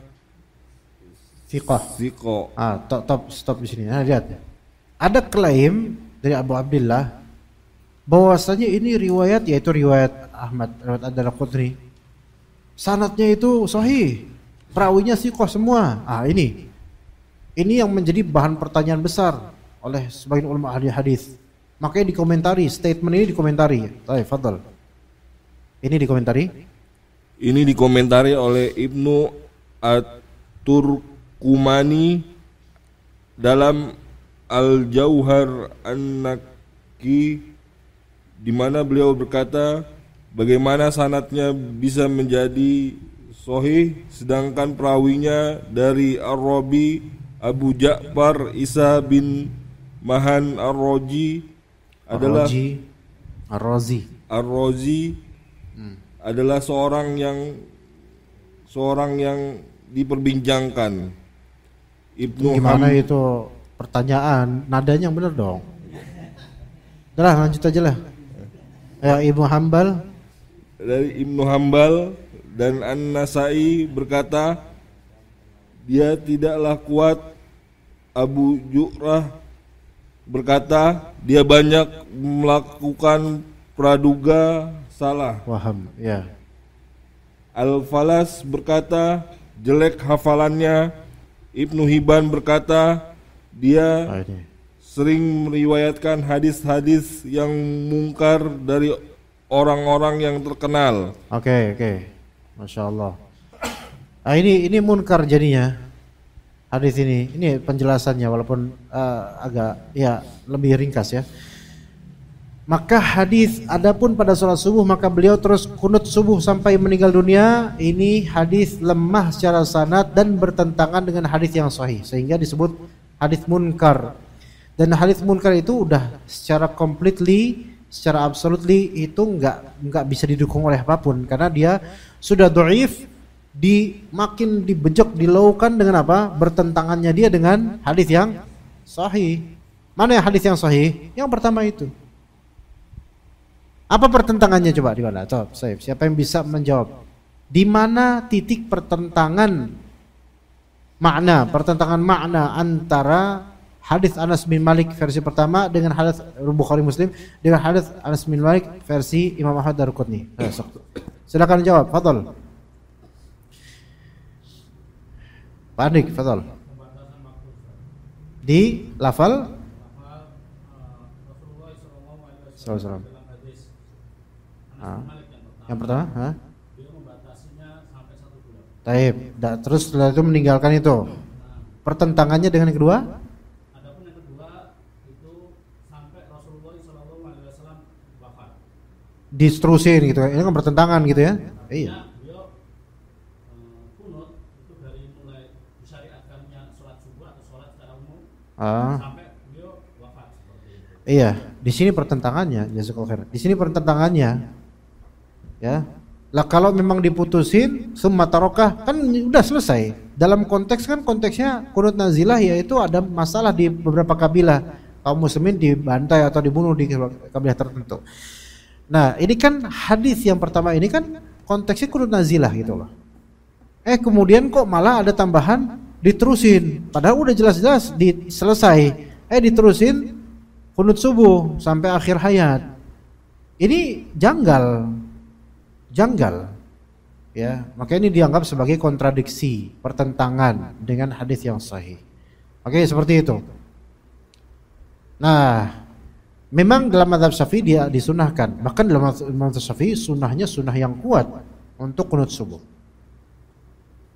thiqah. Stop di sini. Nah, lihat. Ada klaim dari Abu Abdullah bahwasanya ini riwayat, yaitu riwayat Ahmad, riwayat Ad-Darqutni. Sanadnya itu sahih, perawinya thiqah semua. Ini yang menjadi bahan pertanyaan besar. oleh sebagian ulama ahli hadis. Makanya dikomentari, statement ini dikomentari. Baik, fadhal. Ini dikomentari. Ini dikomentari oleh Ibnu At-Turkumani dalam Al-Jauhar An-Naqi, di mana beliau berkata, bagaimana sanadnya bisa menjadi sahih sedangkan perawinya dari Ar-Rabi Abu Ja'far Isa bin Mahan Ar-Razi adalah Ar-Razi adalah seorang yang diperbincangkan. Gimana itu pertanyaan, nadanya yang benar dong. Udah lanjut aja lah. Ya, Ibnu Hambal. Dari Ibnu Hambal dan An-Nasai berkata, dia tidaklah kuat. Abu Ju'rah berkata, dia banyak melakukan praduga salah. Waham, ya. Al-Falas berkata, jelek hafalannya. Ibnu Hibban berkata, dia sering meriwayatkan hadis-hadis yang mungkar dari orang-orang yang terkenal. Oke. Masya Allah. Nah, ini munkar jadinya. Hadis ini penjelasannya walaupun agak ya lebih ringkas ya. Maka hadis adapun pada sholat subuh maka beliau terus kunut subuh sampai meninggal dunia. Ini hadis lemah secara sanad dan bertentangan dengan hadis yang sahih sehingga disebut hadis munkar. Dan hadis munkar itu udah secara completely, secara absolutely itu enggak bisa didukung oleh apapun karena dia sudah dhaif, makin dibejok, dilaukan dengan apa? Bertentangannya dia dengan hadis yang sahih. Mana yang hadis yang sahih? Yang pertama itu. Apa pertentangannya coba di mana? Coba, siapa yang bisa menjawab? Di mana titik pertentangan makna antara hadis Anas bin Malik versi pertama dengan hadis Bukhari Muslim dengan hadis Anas bin Malik versi Imam Ahmad Daruqutni? Silakan jawab, fadhal. Panik, fadhal. Di lafal Rasulullah. Yang pertama, dia membatasinya sampai 1 bulan. Taib. Terus setelah itu meninggalkan itu. Pertentangannya dengan yang kedua? Adapun yang kedua itu sampai Rasulullah SAW wafat. Diterusin gitu. Ini kan bertentangan gitu ya? Iya. Beliau kunut itu dari mulai disyariatkannya sholat subuh atau sholat secara umum sampai beliau wafat seperti itu. Iya. Di sini pertentangannya, jazakallahu khair. Di sini pertentangannya. Ya, lah kalau memang diputusin summa tarokah kan udah selesai. Dalam konteks kan konteksnya kunut nazilah yaitu ada masalah di beberapa kabilah kaum muslimin dibantai atau dibunuh di kabilah tertentu. Nah ini kan hadis yang pertama ini kan konteksnya kunut nazilah gitu loh. Kemudian kok malah ada tambahan diterusin. Padahal udah jelas-jelas selesai. Diterusin kunut subuh sampai akhir hayat. Ini janggal. Ya, maka ini dianggap sebagai kontradiksi, pertentangan dengan hadis yang sahih. Oke, seperti itu. Nah, memang dalam mazhab Syafi'i dia disunahkan. Bahkan dalam mazhab Syafi'i sunnahnya sunnah yang kuat untuk kunut subuh.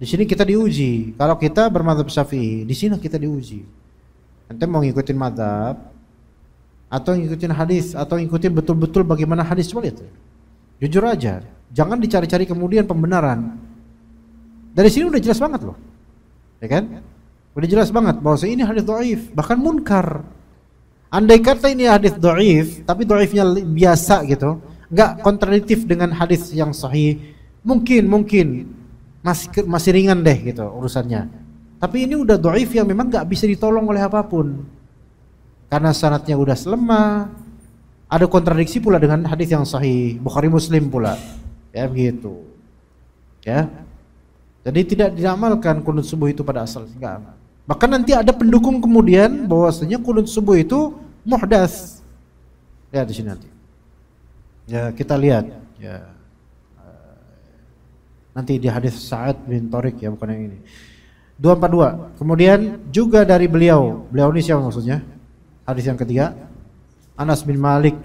Di sini kita diuji. Kalau kita bermadzhab Syafi'i, di sini kita diuji. Ente mau ngikutin mazhab atau ngikutin hadis atau ngikutin betul-betul bagaimana hadis, coba lihat. Jujur aja. Jangan dicari-cari kemudian pembenaran. Dari sini udah jelas banget loh. Ya kan? Udah jelas banget bahwa ini hadis dhaif, bahkan munkar. Andai kata ini hadis dhaif, tapi dhaifnya biasa gitu, enggak kontradiktif dengan hadis yang sahih, mungkin masih ringan deh gitu urusannya. Tapi ini udah dhaif yang memang enggak bisa ditolong oleh apapun. Karena sanadnya udah lemah. Ada kontradiksi pula dengan hadis yang sahih, Bukhari Muslim pula. Ya begitu. Ya. Jadi tidak diamalkan kunut subuh itu pada asalnya, enggak. Bahkan nanti ada pendukung kemudian bahwasanya kunut subuh itu muhdats. Ya di sini nanti. Ya kita lihat ya. Nanti di hadis Sa'ad bin Tariq ya, bukan yang ini. 242. Kemudian juga dari beliau ini siapa maksudnya? Hadis yang ketiga, Anas bin Malik.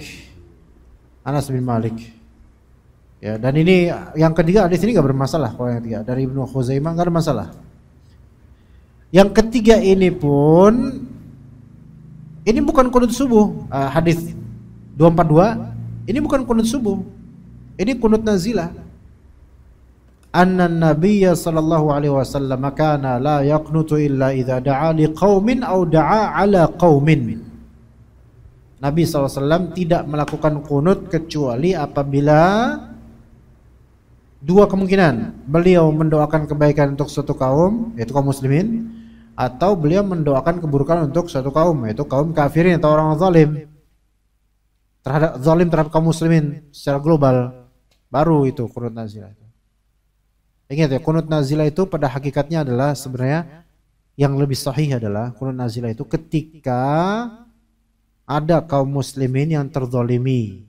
Ya, dan ini yang ketiga, hadis ini enggak bermasalah. Kalau yang ketiga dari Ibnu Khuzaimah enggak ada masalah. Yang ketiga ini pun ini bukan kunut subuh. Hadis 242 ini bukan kunut subuh. Ini kunut nazilah. Anna Nabiyya sallallahu alaihi wasallam kana la yaqnutu illa idza da'a liqaumin aw da'a ala qaumin. Nabi SAW tidak melakukan kunut kecuali apabila dua kemungkinan. Beliau mendoakan kebaikan untuk suatu kaum, yaitu kaum muslimin, atau beliau mendoakan keburukan untuk suatu kaum, yaitu kaum kafirin atau orang zalim. Terhadap kaum muslimin secara global. Baru itu kunut nazilah. Ingat ya, kunut nazilah itu pada hakikatnya adalah sebenarnya yang lebih sahih adalah kunut nazilah itu ketika ada kaum muslimin yang terzalimi.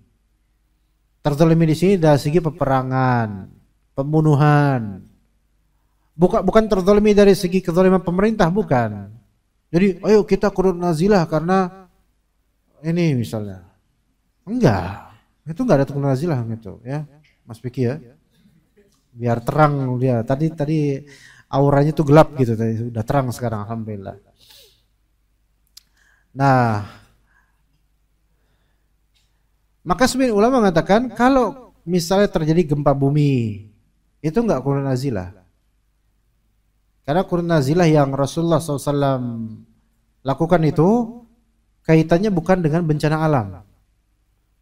Terzalimi di sini dari segi peperangan, pembunuhan. Bukan terzalimi dari segi kezaliman pemerintah, bukan. Jadi, ayo kita kunut nazilah karena ini misalnya. Enggak. Itu enggak ada kunut nazilah gitu, ya. Mas Piki ya. Biar terang dia. Tadi auranya tuh gelap gitu, tadi udah terang sekarang alhamdulillah. Nah, maka sebagian ulama mengatakan kalau misalnya terjadi gempa bumi itu enggak kunut nazilah. Karena kunut nazilah yang Rasulullah SAW lakukan itu kaitannya bukan dengan bencana alam,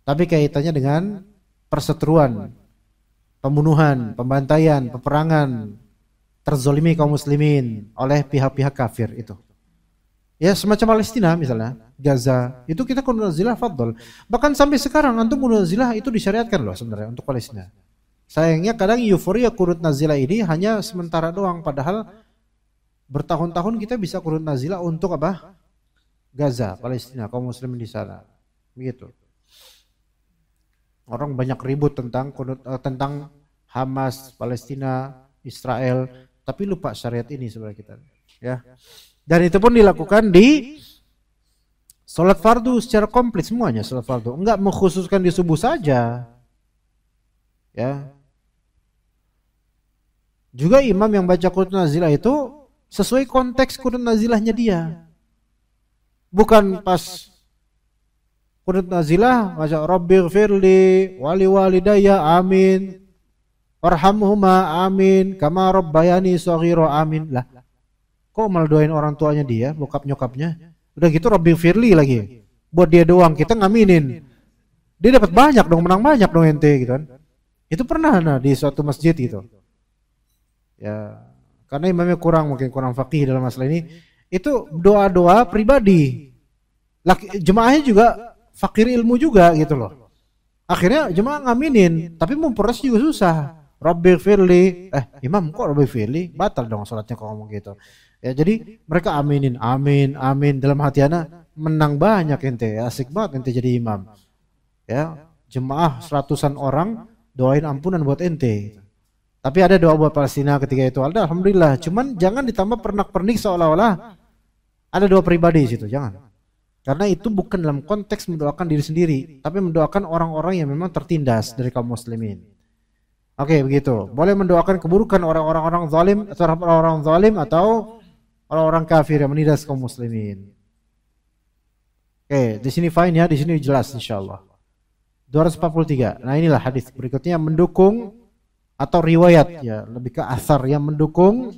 tapi kaitannya dengan perseteruan, pembunuhan, pembantaian, peperangan, terzolimi kaum muslimin oleh pihak-pihak kafir itu. Ya semacam Palestina misalnya, Gaza, itu kita kunut nazilah fadl. Bahkan sampai sekarang antum kunut nazilah itu disyariatkan loh sebenarnya untuk Palestina. Sayangnya kadang euforia kunut nazilah ini hanya sementara doang, padahal bertahun-tahun kita bisa kunut nazilah untuk apa? Gaza, Palestina, kaum muslimin di sana. Begitu. Orang banyak ribut tentang tentang Hamas, Palestina, Israel, tapi lupa syariat ini sebenarnya kita. Ya. Dan itu pun dilakukan di salat fardu secara komplit semuanya salat fardu. Enggak mengkhususkan di subuh saja. Ya. Juga imam yang baca kunut nazilah itu sesuai konteks kunut nazilahnya dia. Bukan pas kunut nazilah baca rabbighfirli wali walidayya amin. Warhamhuma amin kama rabbayani shaghira amin. Lah, kok malah doain orang tuanya dia, bokap nyokapnya? Udah gitu rabbighfirli lagi. Buat dia doang kita ngaminin. Dia dapat banyak dong, menang banyak dong ente gitu kan. Itu pernah di suatu masjid gitu. Ya, karena imamnya mungkin kurang faqih dalam masalah ini. Itu doa-doa pribadi. Jemaahnya juga fakir ilmu juga gitu loh. Akhirnya jemaah ngaminin, tapi memperas juga susah. Rabbighfirli, imam kok rabbighfirli? Batal dong salatnya kalau ngomong gitu. Ya jadi mereka aminin, amin, amin dalam hati ana menang banyak ente, asik banget ente jadi imam. Ya, jemaah seratusan orang doain ampunan buat ente. Tapi ada doa buat Palestina ketika itu. Alhamdulillah, cuman jangan ditambah pernak-pernik seolah-olah ada doa pribadi di situ, jangan. Karena itu bukan dalam konteks mendoakan diri sendiri, tapi mendoakan orang-orang yang memang tertindas dari kaum muslimin. Oke, begitu. Boleh mendoakan keburukan orang-orang zalim atau orang-orang zalim atau orang-orang kafir yang menindas kaum muslimin. Oke, di sini fine ya, di sini jelas insyaallah. 243. Nah, inilah hadis berikutnya yang mendukung atau riwayat ya, lebih ke asar yang mendukung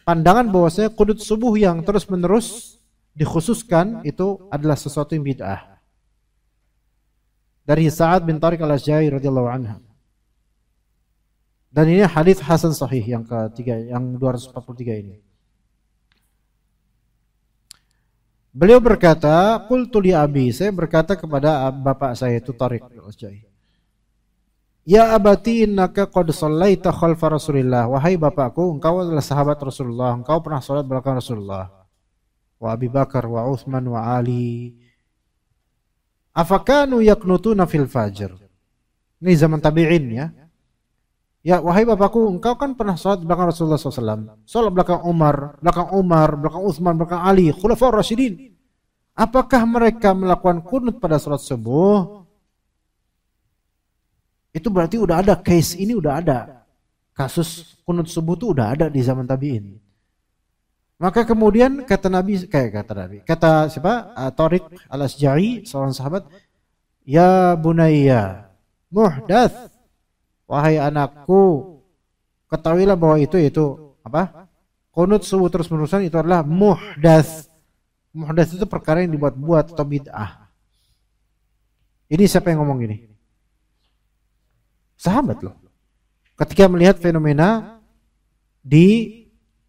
pandangan bahwasanya qunut subuh yang terus-menerus dikhususkan itu adalah sesuatu yang bid'ah. Dari Sa'ad bin Tariq al-Ashja'i radhiyallahu anhu. Dan ini hadis hasan sahih yang ketiga, yang 243 ini. Beliau berkata, qultu li abi, saya berkata kepada bapak saya itu Tariq al-Ashja'i. Ya abati innaka qad shallaita khalfa Rasulillah. Wahai bapakku, engkau adalah sahabat Rasulullah, engkau pernah salat belakang Rasulullah. Wa Abi Bakar wa Utsman wa Ali. Afakanu yaqnutuna fil fajr. Ini zaman tabi'in ya. Ya wahai bapakku, engkau kan pernah salat belakang Rasulullah SAW. Salat belakang Umar, belakang Utsman, belakang Ali, khulafaur rasyidin. Apakah mereka melakukan kunut pada sholat subuh? Itu berarti udah ada case ini, udah ada. Kasus kunut subuh itu udah ada di zaman tabi'in. Maka kemudian kata siapa? Tariq al-Asja'i, seorang sahabat, ya bunayya, muhdats, wahai anakku, ketahuilah bahwa itu apa? Kunut subuh terus-menerusan itu adalah muhdats. Muhdats itu perkara yang dibuat-buat atau bid'ah. Ini siapa yang ngomong ini? Sahabat loh. Ketika melihat fenomena di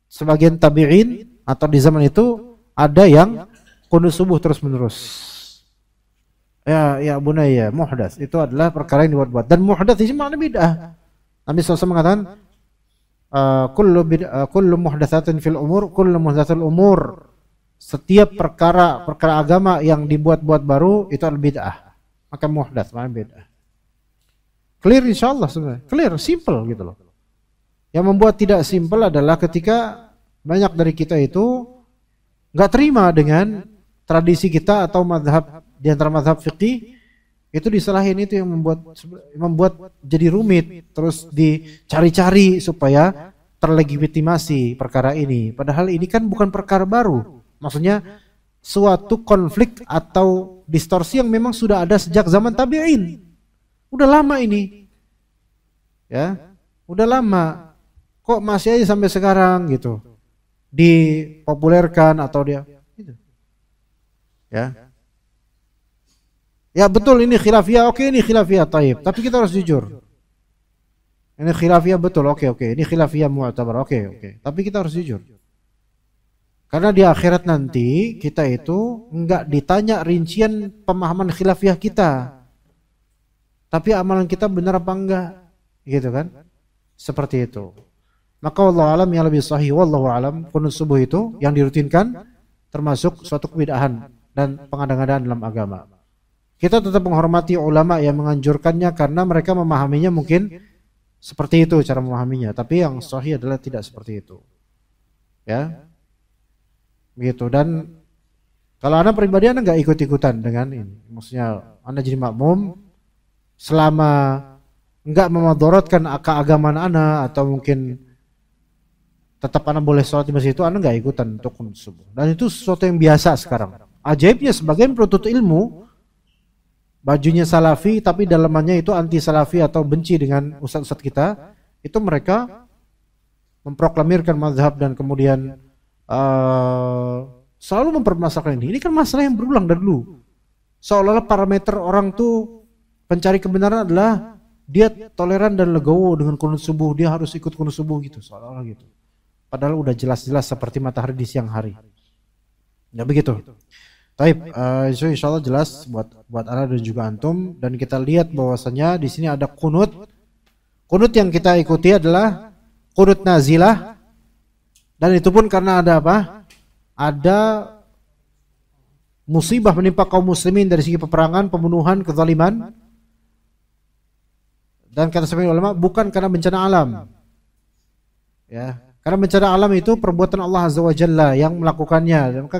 sebagian tabi'in atau di zaman itu ada yang kunut subuh terus-menerus. Ya bunayya, muhdats itu adalah perkara yang dibuat-buat, dan muhdats ini makna bid'ah. Nabi SAW mengatakan kullu muhdatsatin fil umur, kullu muhdatsatil umur. Setiap perkara agama yang dibuat-buat baru itu adalah bid'ah. Maka muhdats makna bid'ah. Clear insyaallah sebenarnya. Clear, simple gitu loh. Yang membuat tidak simple adalah ketika banyak dari kita itu enggak terima dengan tradisi kita atau mazhab di antara mazhab fikih, itu disalahin, itu yang membuat jadi rumit, terus dicari-cari supaya terlegitimasi perkara ini. Padahal ini kan bukan perkara baru. Maksudnya suatu konflik atau distorsi yang memang sudah ada sejak zaman tabi'in. Udah lama ini. Ya, udah lama. Kok masih aja sampai sekarang gitu. Dipopulerkan atau dia gitu. Ya. Ya betul ini khilafiyah, oke ini khilafiyah taib, tapi kita harus jujur. Ini khilafiyah betul, oke. Ini khilafiyah mu'tabar, oke. Tapi kita harus jujur. Karena di akhirat nanti kita itu enggak ditanya rincian pemahaman khilafiyah kita. Tapi amalan kita benar apa enggak? Gitu kan? Seperti itu. Maka wallahu alam yang lebih sahih, wallahu alam, kunut subuh itu yang dirutinkan termasuk suatu kebid'ahan dan pengada-ngadaan dalam agama. Kita tetap menghormati ulama yang menganjurkannya karena mereka memahaminya mungkin seperti itu cara memahaminya, tapi yang sahih adalah tidak seperti itu. Ya. Begitu. Dan kalau Anda pribadi Anda enggak ikut-ikutan dengan ini. Maksudnya Anda jadi makmum selama enggak memadorotkan keagamaan Anda atau mungkin tetap Anda boleh sholat di masjid itu, Anda enggak ikutan untuk kunut subuh. Dan itu sesuatu yang biasa sekarang. Ajaibnya sebagian penuntut ilmu bajunya salafi tapi dalamannya itu anti salafi atau benci dengan ustaz-ustaz kita, itu mereka memproklamirkan mazhab dan kemudian selalu mempermasalahkan ini. Ini kan masalah yang berulang dari dulu. Seolah-olah parameter orang tuh pencari kebenaran adalah dia toleran dan legowo dengan kunut subuh, dia harus ikut kunut subuh gitu, seolah-olah gitu. Padahal udah jelas-jelas seperti matahari di siang hari. Ya begitu. Taib, insyaallah jelas buat Ana dan juga antum, dan kita lihat bahwasanya di sini ada kunut. Kunut yang kita ikuti adalah kunut nazilah, dan itu pun karena ada apa? Ada musibah menimpa kaum muslimin dari segi peperangan, pembunuhan, kezaliman. Dan kata sebagian ulama bukan karena bencana alam. Ya, karena bencana alam itu perbuatan Allah Azza wa Jalla yang melakukannya. Dan maka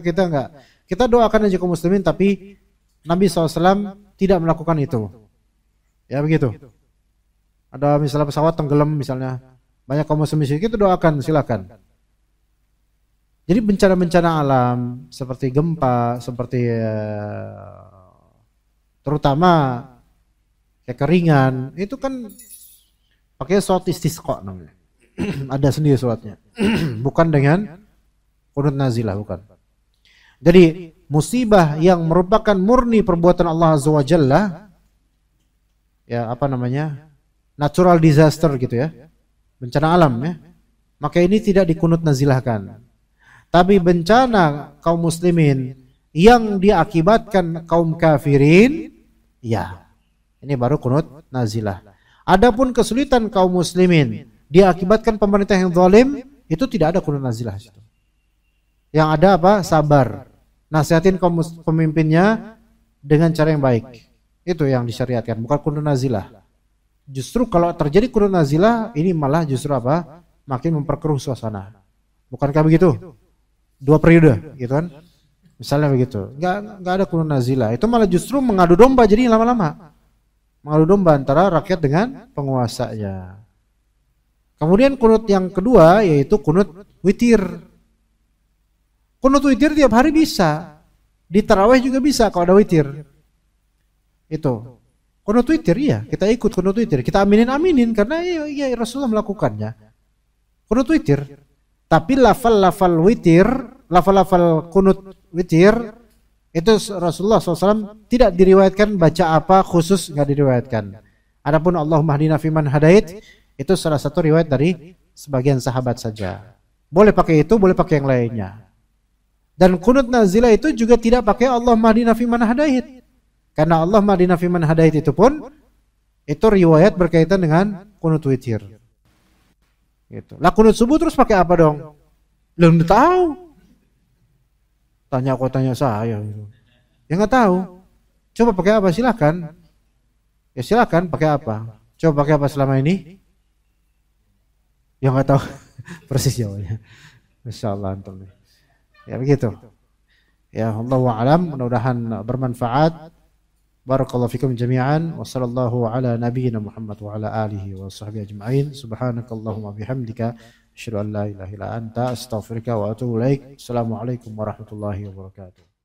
kita doakan aja kaum muslimin, tapi Nabi SAW tidak melakukan itu. Ya begitu. Ada misalnya pesawat tenggelam misalnya, banyak kaum muslimin kita doakan, silakan. Jadi bencana-bencana alam seperti gempa, seperti terutama kekeringan, itu kan pakai sholat istisqa namanya. Ada sendiri sholatnya. Bukan dengan kunut nazilah, bukan. Jadi musibah yang merupakan murni perbuatan Allah Azza wa Jalla, ya apa namanya, natural disaster gitu ya, bencana alam ya, maka ini tidak dikunut nazilahkan. Tapi bencana kaum muslimin yang diakibatkan kaum kafirin, ya ini baru kunut nazilah. Adapun kesulitan kaum muslimin diakibatkan pemerintah yang zalim, itu tidak ada kunut nazilah situ. Yang ada apa? Sabar. Nasihatin kaum pemimpinnya dengan cara yang baik. Itu yang disyariatkan, bukan kunut nazilah. Justru kalau terjadi kunut nazilah, ini malah justru apa? Makin memperkeruh suasana. Bukankah begitu? 2 periode, gitu kan? Misalnya begitu. Nggak ada kunut nazilah. Itu malah justru mengadu domba jadi lama-lama. Mengadu domba antara rakyat dengan penguasanya. Kemudian kunut yang kedua yaitu kunut witir. Kunut witir tiap hari bisa. Di tarawih juga bisa kalau ada witir. Itu. Kunut witir ya, kita ikut kunut witir. Kita aminin karena ya Rasulullah melakukannya. Kunut witir. Tapi lafal witir, lafal kunut witir itu Rasulullah SAW tidak diriwayatkan baca apa khusus, nggak diriwayatkan. Adapun Allahumma hdina fiman hadait itu salah satu riwayat dari sebagian sahabat saja. Boleh pakai itu, boleh pakai yang lainnya. Dan kunut nazilah itu juga tidak pakai Allahumma hdina fiman hadait. Karena Allahumma hdina fiman hadait itu pun itu riwayat berkaitan dengan kunut witir. Gitu. Lah kunut subuh terus pakai apa dong? Belum tahu. Tanya saya. Ya nggak tahu. Coba pakai apa silakan. Ya silakan pakai apa. Coba pakai apa selama ini? Ya nggak tahu persis jawabannya. Insyaallah antum. Ya begitu. Ya Allahu a'lam, mudah-mudahan bermanfaat. Barakallahu fikum jami'an wa sallallahu ala nabiyyina Muhammad wa ala alihi wa sahbihi ajma'in. Subhanakallahumma bihamdika asyhadu an la ilaha illa anta astaghfiruka wa atubu ilaik. Assalamualaikum warahmatullahi wabarakatuh.